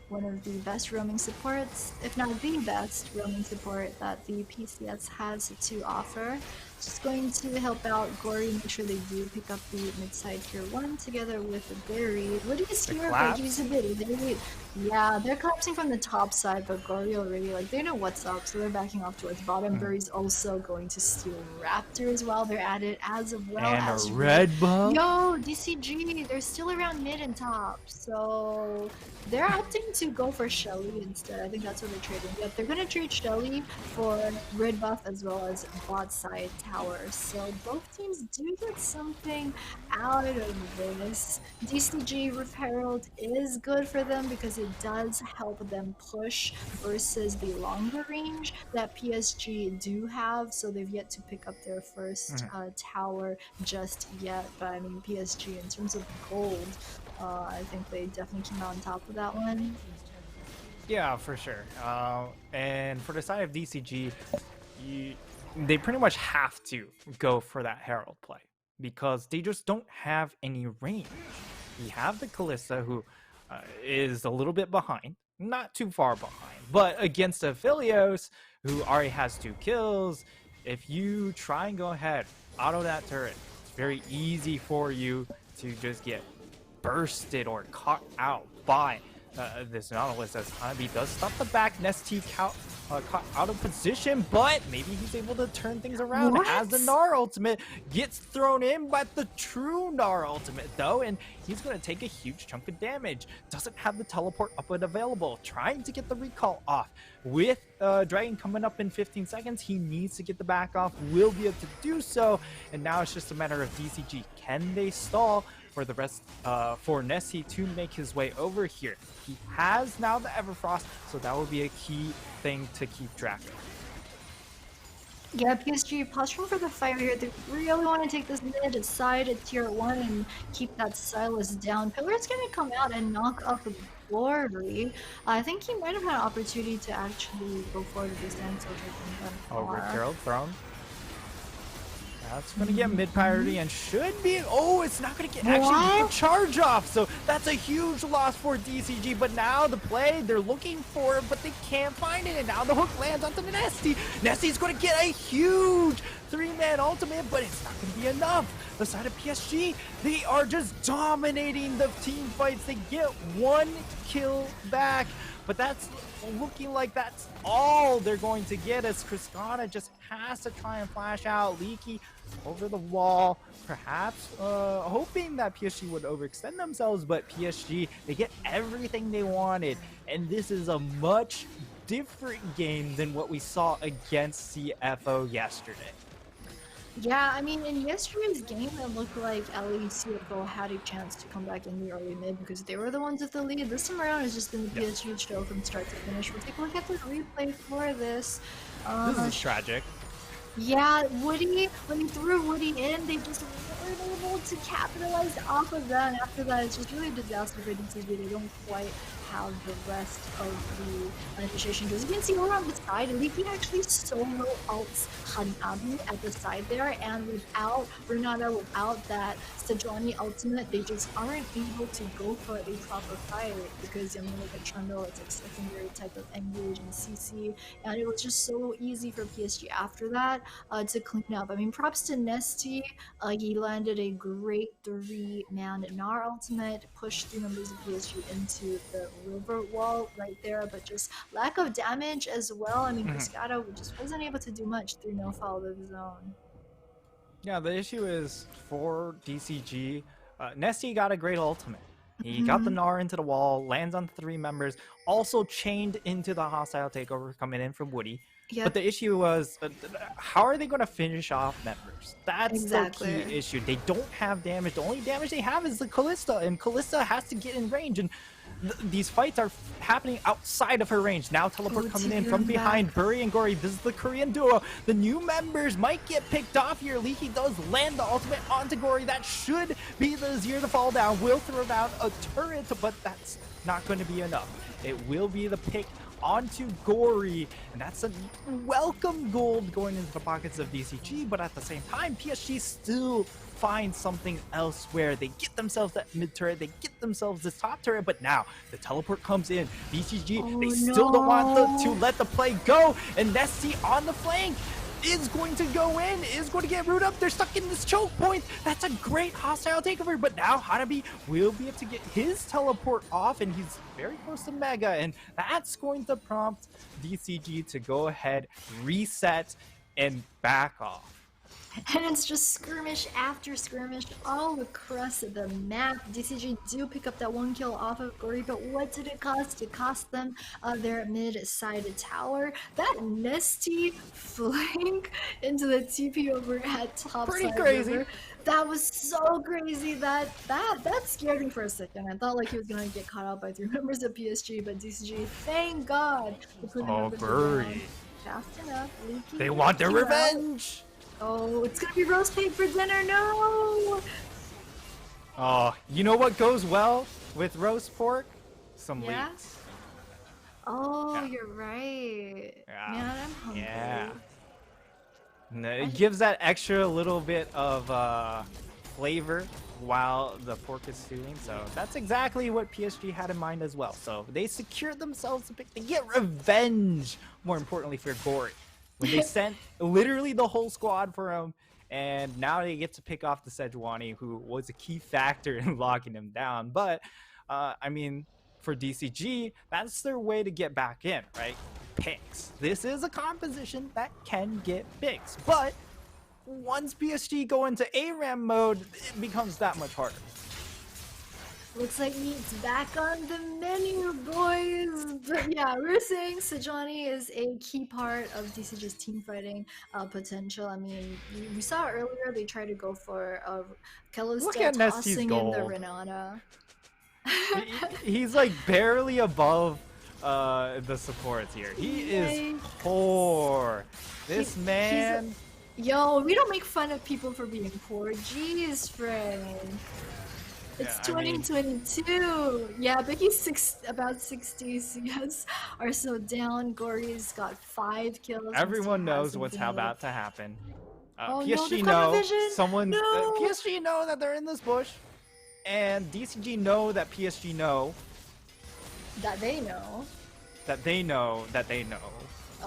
[SPEAKER 2] one of the best roaming supports, if not the best roaming support that the PCS has to offer. Just going to help out Gory, make sure they do pick up the mid-side tier 1 together with the Berry. What do you see here? He's a bit late. Yeah, they're collapsing from the top side, but Gory already, like, they know what's up, so they're backing off towards bottom. Berry's also going to steal Raptors while they're at it, as well as
[SPEAKER 1] a red buff.
[SPEAKER 2] Yo, DCG, they're still around mid and top, so they're opting to go for Shelly instead. I think that's what they're trading. Yep, they're gonna trade Shelly for red buff as well as bot side tower. So both teams do get something out of this. DCG Roof Herald is good for them because it does help them push versus the longer range that PSG do have. So they've yet to pick up their first tower just yet. But I mean, PSG in terms of gold, I think they definitely came out on top of that one.
[SPEAKER 1] Yeah, for sure. And for the side of DCG, they pretty much have to go for that Herald play because they just don't have any range. You have the Kalista, who is a little bit behind, not too far behind, but against Aphelios, who already has 2 kills, if you try and go ahead, auto that turret, it's very easy for you to just get bursted or caught out by this Nautilus, as Hanabi does stop the back. Nesty caught out of position, but maybe he's able to turn things around as the Gnar ultimate gets thrown in by the true Gnar ultimate, though, and he's going to take a huge chunk of damage. Doesn't have the teleport up and available, trying to get the recall off. With Dragon coming up in 15 seconds, he needs to get the back off, will be able to do so, and now it's just a matter of DCG. Can they stall for the rest, for Nessie to make his way over here? He has now the Everfrost, so that will be a key thing to keep track of.
[SPEAKER 2] Yeah, PSG posturing for the fight here. They really want to take this mid aside at tier 1 and keep that Silas down. Pillar's gonna come out and knock off the Glory. I think he might have had an opportunity to actually go forward with this Sand Soldier from
[SPEAKER 1] over Herald Throne. That's going to get mid priority and should be. Oh, it's not going to get actually the charge off. So that's a huge loss for DCG. But now the play, they're looking for it, but they can't find it. And now the hook lands onto the Nesty. Nesty's going to get a huge 3-man ultimate, but it's not going to be enough. The side of PSG, they are just dominating the team fights. They get 1 kill back, but that's looking like that's all they're going to get, as Kriskana just has to try and flash out. Leaky over the wall, perhaps hoping that PSG would overextend themselves, but PSG, they get everything they wanted, and this is a much different game than what we saw against CFO yesterday.
[SPEAKER 2] Yeah, I mean, in yesterday's game, it looked like LECFO had a chance to come back in the early mid because they were the ones with the lead. This time around, it's just been the
[SPEAKER 1] Yeah.
[SPEAKER 2] PSG show from start to finish. We'll take a look at the replay for this.
[SPEAKER 1] This
[SPEAKER 2] Uh,
[SPEAKER 1] is tragic.
[SPEAKER 2] Yeah, Woody, when he threw Woody in, they just weren't able to capitalize off of that. And after that, it's just really a disaster for DCG. They don't quite have the rest of the initiation tools. You can see over on the side, Leaky actually solo ults Hanabi at the side there, and without Renata, without that Sejuani ultimate, they just aren't able to go for a proper fight because, I mean, look at Trundle, it's like secondary type of engage and CC, and it was just so easy for PSG after that to clean up. I mean, props to Nesty. He landed a great 3-man Gnar ultimate, pushed 3 members of PSG into the river wall right there, but just lack of damage as well. I mean, Cascada just wasn't able to do much through no fall of his own.
[SPEAKER 1] Yeah, the issue is for DCG, Nesty got a great ultimate. He got the Gnar into the wall, lands on 3 members, also chained into the hostile takeover coming in from Woody.
[SPEAKER 2] Yep.
[SPEAKER 1] But the issue was, how are they going to finish off members? That's
[SPEAKER 2] Exactly.
[SPEAKER 1] the key issue. They don't have damage. The only damage they have is the Callista, and Callista has to get in range. And these fights are happening outside of her range. Now teleport coming in from behind. Buri and Gory, this is the Korean duo. The new members might get picked off here. Leaky does land the ultimate onto Gory. That should be the Zero to fall down. Will throw down a turret, but that's not going to be enough. It will be the pick onto Gory, and that's a welcome gold going into the pockets of DCG, but at the same time, PSG still find something elsewhere. They get themselves that mid turret, they get themselves this top turret, but now the teleport comes in. DCG, they still don't want to let the play go, and Nessie on the flank is going to go in, is going to get rooted up. They're stuck in this choke point. That's a great hostile takeover, but now Hanabi will be able to get his teleport off, and he's very close to Mega, and that's going to prompt DCG to go ahead, reset, and back off.
[SPEAKER 2] And it's just skirmish after skirmish all across the map. DCG do pick up that 1 kill off of Gory, but what did it cost? It cost them their mid-side tower. That Nesty flank into the TP over at top
[SPEAKER 1] Pretty
[SPEAKER 2] side
[SPEAKER 1] crazy.
[SPEAKER 2] river. That was so crazy that scared me for a second. I thought like he was gonna get caught out by 3 members of PSG, but DCG, thank God,
[SPEAKER 1] Oh, Buri.
[SPEAKER 2] Fast enough. Leaky,
[SPEAKER 1] They want their revenge.
[SPEAKER 2] Oh, it's gonna be roast pig for dinner, no!
[SPEAKER 1] Oh, you know what goes well with roast pork? Some leeks.
[SPEAKER 2] Oh,
[SPEAKER 1] Yeah.
[SPEAKER 2] you're right.
[SPEAKER 1] Yeah.
[SPEAKER 2] Man, I'm hungry.
[SPEAKER 1] Yeah. And it gives that extra little bit of flavor while the pork is stewing. So that's exactly what PSG had in mind as well. So they secured themselves a pick. They get revenge, more importantly, for Gory. When they sent literally the whole squad for him, and now they get to pick off the Sejuani, who was a key factor in locking him down. But, I mean, for DCG, that's their way to get back in, right? Picks. This is a composition that can get picks, but once PSG go into ARAM mode, it becomes that much harder.
[SPEAKER 2] Looks like meat's back on the menu, boys! But yeah, we were saying Sejuani is a key part of DCG's team fighting potential. I mean, we saw earlier they tried to go for Kalista tossing in the Renata.
[SPEAKER 1] He's like barely above the supports here. He is poor. This man...
[SPEAKER 2] Yo, we don't make fun of people for being poor. Jeez, friend. It's 2022. Yeah, but he's about 60 CS are so down. Gory's got 5 kills.
[SPEAKER 1] Everyone knows what's about to happen. PSG
[SPEAKER 2] no,
[SPEAKER 1] know PSG know that they're in this bush, and DCG know that PSG know
[SPEAKER 2] that they know
[SPEAKER 1] that they know that they know.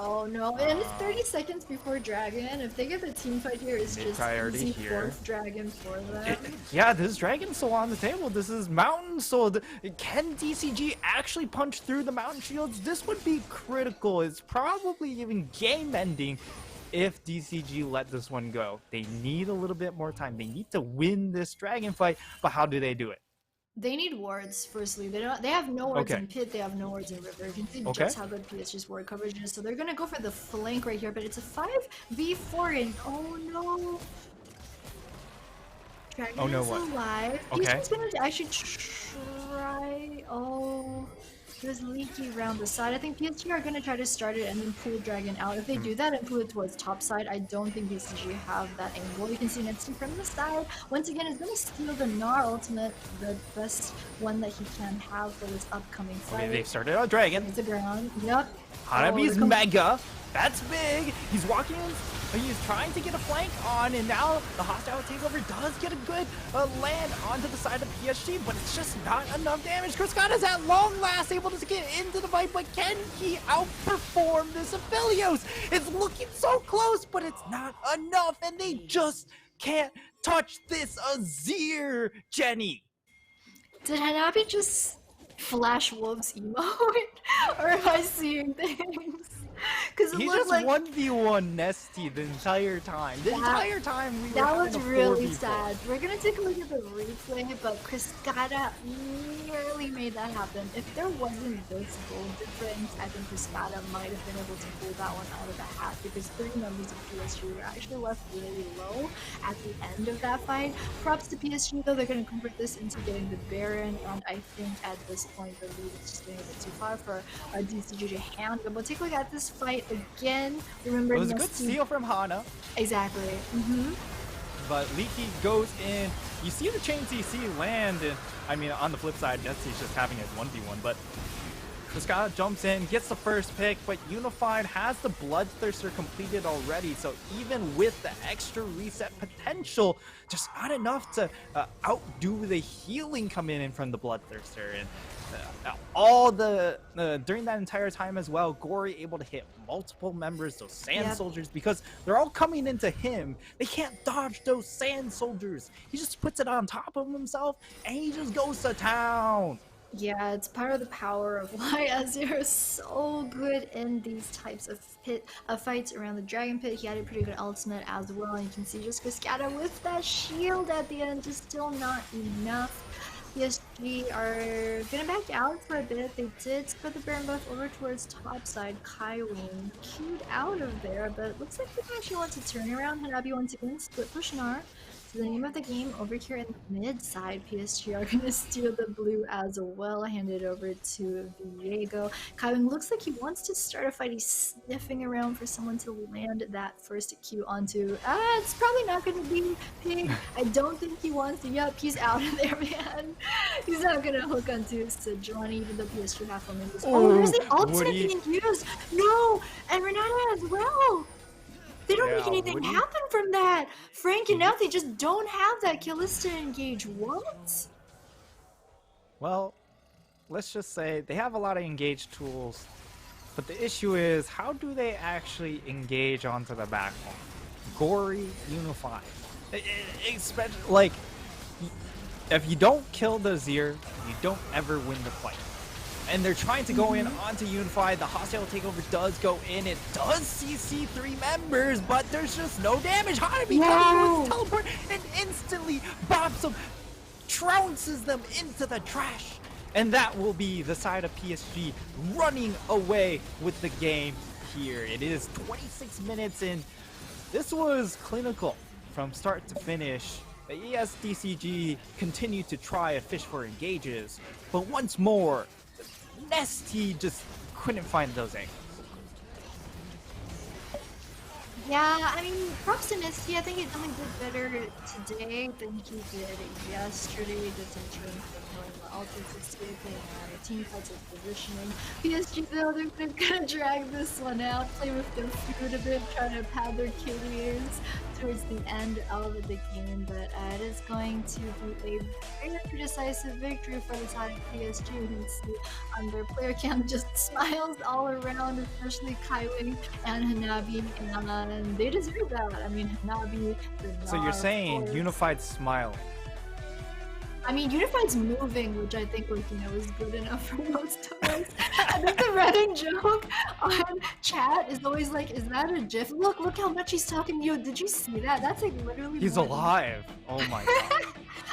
[SPEAKER 2] Oh no, and it's 30 seconds before Dragon. If they get the team fight here, it's just easy fourth Dragon for them.
[SPEAKER 1] Yeah, this Dragon's still on the table. This is Mountain, so can DCG actually punch through the Mountain shields? This would be critical. It's probably even game ending if DCG let this one go. They need a little bit more time. They need to win this Dragon fight, but how do they do it?
[SPEAKER 2] They need wards, firstly. They have no wards
[SPEAKER 1] Okay.
[SPEAKER 2] in pit, they have no wards in river. You can see
[SPEAKER 1] Okay.
[SPEAKER 2] just how good PSG's ward coverage is. So they're gonna go for the flank right here, but it's a 5v4 and oh no. Dragon
[SPEAKER 1] Oh no,
[SPEAKER 2] is
[SPEAKER 1] what?
[SPEAKER 2] alive.
[SPEAKER 1] Okay.
[SPEAKER 2] PSG's gonna actually try. Oh, there's leaky around the side. I think PSG are gonna try to start it and then pull Dragon out. If they do that and pull it towards top side, I don't think PSG have that angle. You can see Netsu from the side. Once again, is gonna steal the Gnar ultimate, the best one that he can have for this upcoming fight.
[SPEAKER 1] Okay, they've started on Dragon.
[SPEAKER 2] It's the ground. Yep.
[SPEAKER 1] Hanabi's
[SPEAKER 2] there comes-
[SPEAKER 1] mega. That's big. He's walking in. He's trying to get a flank on, and now the hostile takeover does get a good land onto the side of PSG, but it's just not enough damage. Cascada's at long last able to get into the fight, but can he outperform this Aphelios? It's looking so close, but it's not enough, and they just can't touch this Azir, Jenny.
[SPEAKER 2] Did Hanabi just flash wolves emote? Or am I seeing things? Because it
[SPEAKER 1] He
[SPEAKER 2] looked
[SPEAKER 1] just
[SPEAKER 2] like
[SPEAKER 1] 1v1 Nesty the entire time. The entire time we were
[SPEAKER 2] that
[SPEAKER 1] having
[SPEAKER 2] was
[SPEAKER 1] a
[SPEAKER 2] really
[SPEAKER 1] 4v4.
[SPEAKER 2] sad. We're gonna take a look at the replay, but Cascada nearly made that happen. If there wasn't this goal difference, I think Cascada might have been able to pull that one out of the hat because 3 members of PSG were actually left really low at the end of that fight. Props to PSG though, they're gonna convert this into getting the Baron, and I think at this point the lead is just getting a bit too far for DCG to handle. But take a look at this fight again. Remember,
[SPEAKER 1] It was a good
[SPEAKER 2] Nesty-
[SPEAKER 1] steal from Hana,
[SPEAKER 2] Exactly.
[SPEAKER 1] but Leaky goes in. You see the chain CC land, and I mean, on the flip side, Nesty's just having his 1v1, but Cascada jumps in, gets the first pick, but Unified has the Bloodthirster completed already, so even with the extra reset potential, just not enough to outdo the healing coming in from the Bloodthirster. And all the during that entire time as well, Gory able to hit multiple members, those sand soldiers, because they're all coming into him. They can't dodge those sand soldiers. He just puts it on top of himself and he just goes to town.
[SPEAKER 2] Yeah, it's part of the power of why Azir is so good in these types of fights around the Dragon Pit. He had a pretty good ultimate as well, and you can see just Cascada with that shield at the end, just still not enough. PSG are gonna back out for a bit. They did split the Baron buff over towards top side. Kaiwing queued out of there, but it looks like they actually want to turn around. Hanabi once again split push Gnar. So the name of the game over here in the mid side, PSG are going to steal the blue as well, hand it over to Viego. Kaiwing looks like he wants to start a fight. He's sniffing around for someone to land that first Q onto. It's probably not going to be Pig. I don't think he wants to. Yup, he's out of there, man. He's not going to hook onto Sejuani, even though PSG have one in this. Oh, there's the ultimate being used. No, and Renata as well. They don't make anything happen from that. Frank and now they just don't have that Kalista engage. What?
[SPEAKER 1] Well, let's just say they have a lot of engage tools, but the issue is how do they actually engage onto the backbone? Gory, Unified. Especially, like, if you don't kill the Azir, you don't ever win the fight. And they're trying to go in onto Unified. The hostile takeover does go in. It does CC 3 members, but there's just no damage. Hanabi comes with his teleport and instantly bops them, trounces them into the trash. And that will be the side of PSG running away with the game here. It is 26 minutes in. This was clinical from start to finish. Yes, DCG continued to try and fish for engages, but once more, Nesty just couldn't find those angles.
[SPEAKER 2] Yeah, I mean, props to Nesty. I think he definitely did better today than he did yesterday. He did some training for more ultra team fights with positioning. PSG though, they're gonna drag this one out, play with their food a bit, try to pad their killies towards the end of the game, but it is going to be a very decisive victory for the side of PSG. You can see on their player cam just smiles all around, especially Kaiwing and Hanabi, and they deserve that. I mean, Hanabi.
[SPEAKER 1] So you're saying Unified smile?
[SPEAKER 2] I mean, Unified's moving, which I think, like, you know, is good enough for most of us. I think the running joke on chat is always like, is that a GIF? Look how much he's talking to you. Did you see that? That's like literally.
[SPEAKER 1] He's alive. Oh my god.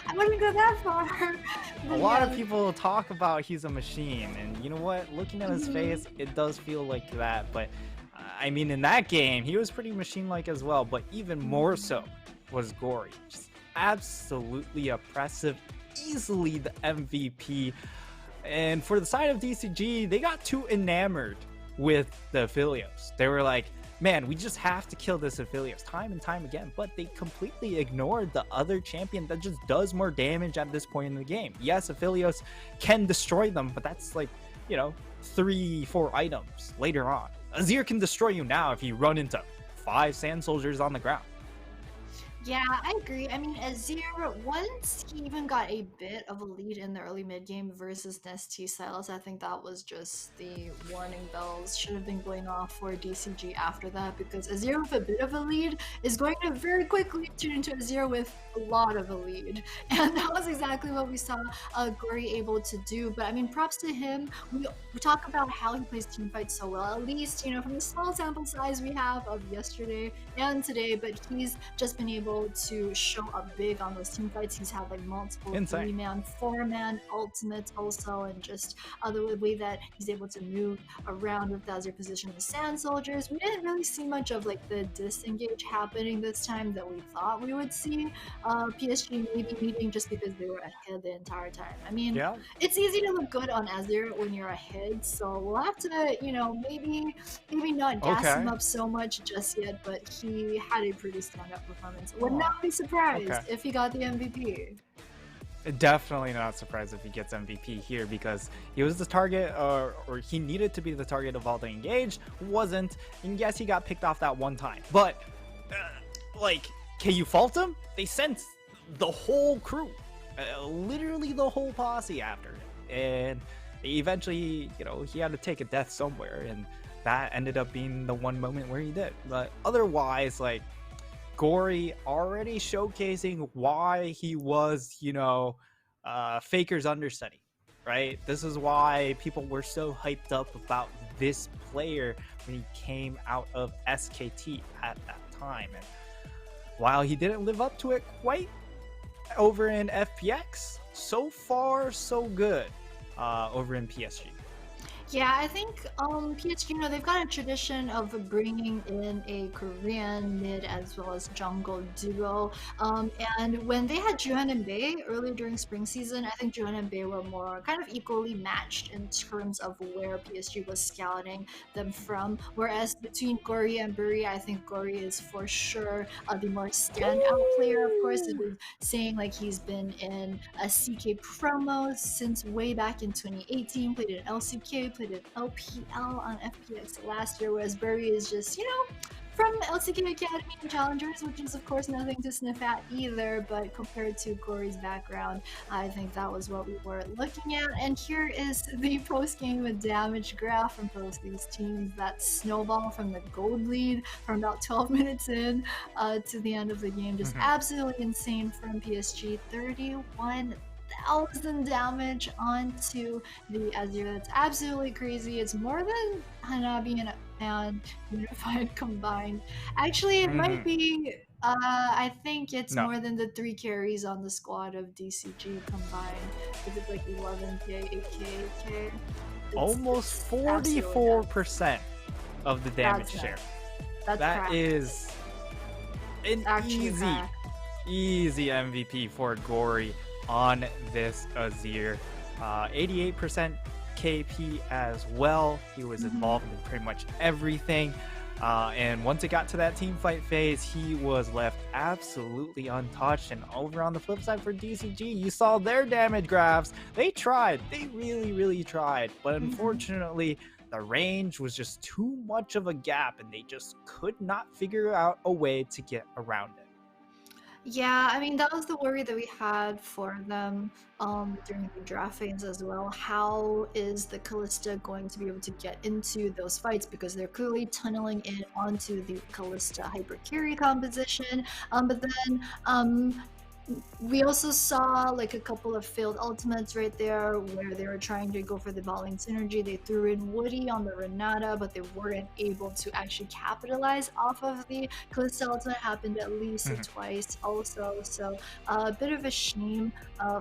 [SPEAKER 2] I wouldn't go that far.
[SPEAKER 1] A
[SPEAKER 2] But
[SPEAKER 1] lot of
[SPEAKER 2] yeah.
[SPEAKER 1] people talk about he's a machine, and you know what? Looking at his
[SPEAKER 2] Mhm.
[SPEAKER 1] face, it does feel like that. But I mean, in that game, he was pretty machine-like as well. But even more so
[SPEAKER 2] Mhm.
[SPEAKER 1] was Gory, just absolutely oppressive, easily the MVP. And for the side of DCG, they got too enamored with the Aphelios. They were like, man, we just have to kill this Aphelios time and time again. But they completely ignored the other champion that just does more damage at this point in the game. Yes, Aphelios can destroy them, but that's like, you know, 3-4 items later on. Azir can destroy you now if you run into 5 sand soldiers on the ground.
[SPEAKER 2] Yeah, I agree. I mean, Azir, once he even got a bit of a lead in the early mid game versus Nesty Silas, I think that was just the warning bells should have been going off for DCG after that, because Azir with a bit of a lead is going to very quickly turn into Azir with a lot of a lead. And that was exactly what we saw Gory able to do. But I mean, props to him. We talk about how he plays team fights so well, at least, you know, from the small sample size we have of yesterday and today, but he's just been able to show up big on those team fights. He's had like multiple
[SPEAKER 1] Insane.
[SPEAKER 2] 3-man, 4-man ultimates also, and just the way that he's able to move around with Azir position with Sand Soldiers. We didn't really see much of like the disengage happening this time that we thought we would see. PSG maybe leading just because they were ahead the entire time. I mean,
[SPEAKER 1] Yeah.
[SPEAKER 2] it's easy to look good on Azir when you're ahead, so we'll have to, you know, maybe not gas him
[SPEAKER 1] Okay.
[SPEAKER 2] up so much just yet, but he had a pretty stand-up performance. Would
[SPEAKER 1] Oh,
[SPEAKER 2] not be surprised
[SPEAKER 1] okay.
[SPEAKER 2] if he got the MVP.
[SPEAKER 1] Definitely not surprised if he gets MVP here, because he was the target, or he needed to be the target of all the engaged, wasn't, and yes, he got picked off that one time. But, like, can you fault him? They sent the whole crew, literally the whole posse after him, and eventually, you know, he had to take a death somewhere, and that ended up being the one moment where he did. But otherwise, like, Gory already showcasing why he was, you know, Faker's understudy, right? This is why people were so hyped up about this player when he came out of SKT at that time. And while he didn't live up to it quite over in FPX, so far so good over in PSG.
[SPEAKER 2] Yeah, I think PSG, you know, they've got a tradition of bringing in a Korean mid as well as jungle duo. And when they had Juhan and Bae earlier during spring season, I think Juhan and Bae were more kind of equally matched in terms of where PSG was scouting them from. Whereas between Gori and Buri, I think Gori is for sure the more standout player. Of course, they've been saying like he's been in a CK promo since way back in 2018, played in LCK, played in LPL on FPX last year, whereas Burry is just, you know, from LCK Academy and Challengers, which is of course nothing to sniff at either, but compared to Corey's background, I think that was what we were looking at. And here is the post-game damage graph from both these teams. That snowball from the gold lead from about 12 minutes in to the end of the game. Just absolutely insane from PSG. 31,000 damage onto the Azir. That's absolutely crazy. It's more than Hanabi and Unified combined. Actually, it might be. I think it's
[SPEAKER 1] No.
[SPEAKER 2] more than the 3 carries on the squad of DCG combined. If it's like 11k, 8k, 8k.
[SPEAKER 1] Almost
[SPEAKER 2] It's absolutely nuts.
[SPEAKER 1] 44% of the damage
[SPEAKER 2] That's
[SPEAKER 1] share.
[SPEAKER 2] nuts. That's
[SPEAKER 1] That
[SPEAKER 2] cracked.
[SPEAKER 1] is an
[SPEAKER 2] Actually
[SPEAKER 1] easy,
[SPEAKER 2] cracked.
[SPEAKER 1] easy MVP for Gory on this Azir. 88% KP as well. He was involved in pretty much everything. And once it got to that team fight phase, he was left absolutely untouched. And over on the flip side for DCG, you saw their damage graphs. They tried. They really, really tried. But unfortunately, the range was just too much of a gap, and they just could not figure out a way to get around it.
[SPEAKER 2] Yeah, I mean that was the worry that we had for them during the draft phase as well. How is the Callista going to be able to get into those fights, because they're clearly tunneling in onto the Callista hyper carry composition. But then We also saw like a couple of failed ultimates right there where they were trying to go for the Balling synergy. They threw in Woody on the Renata, but they weren't able to actually capitalize off of the Calista ultimate. Happened at least twice also. So a bit of a shame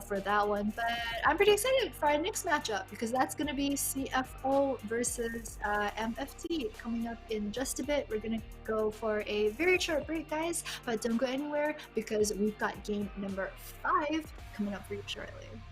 [SPEAKER 2] for that one. But I'm pretty excited for our next matchup because that's going to be CFO versus MFT coming up in just a bit. We're going to go for a very short break, guys, but don't go anywhere because we've got game number 5 coming up for you shortly.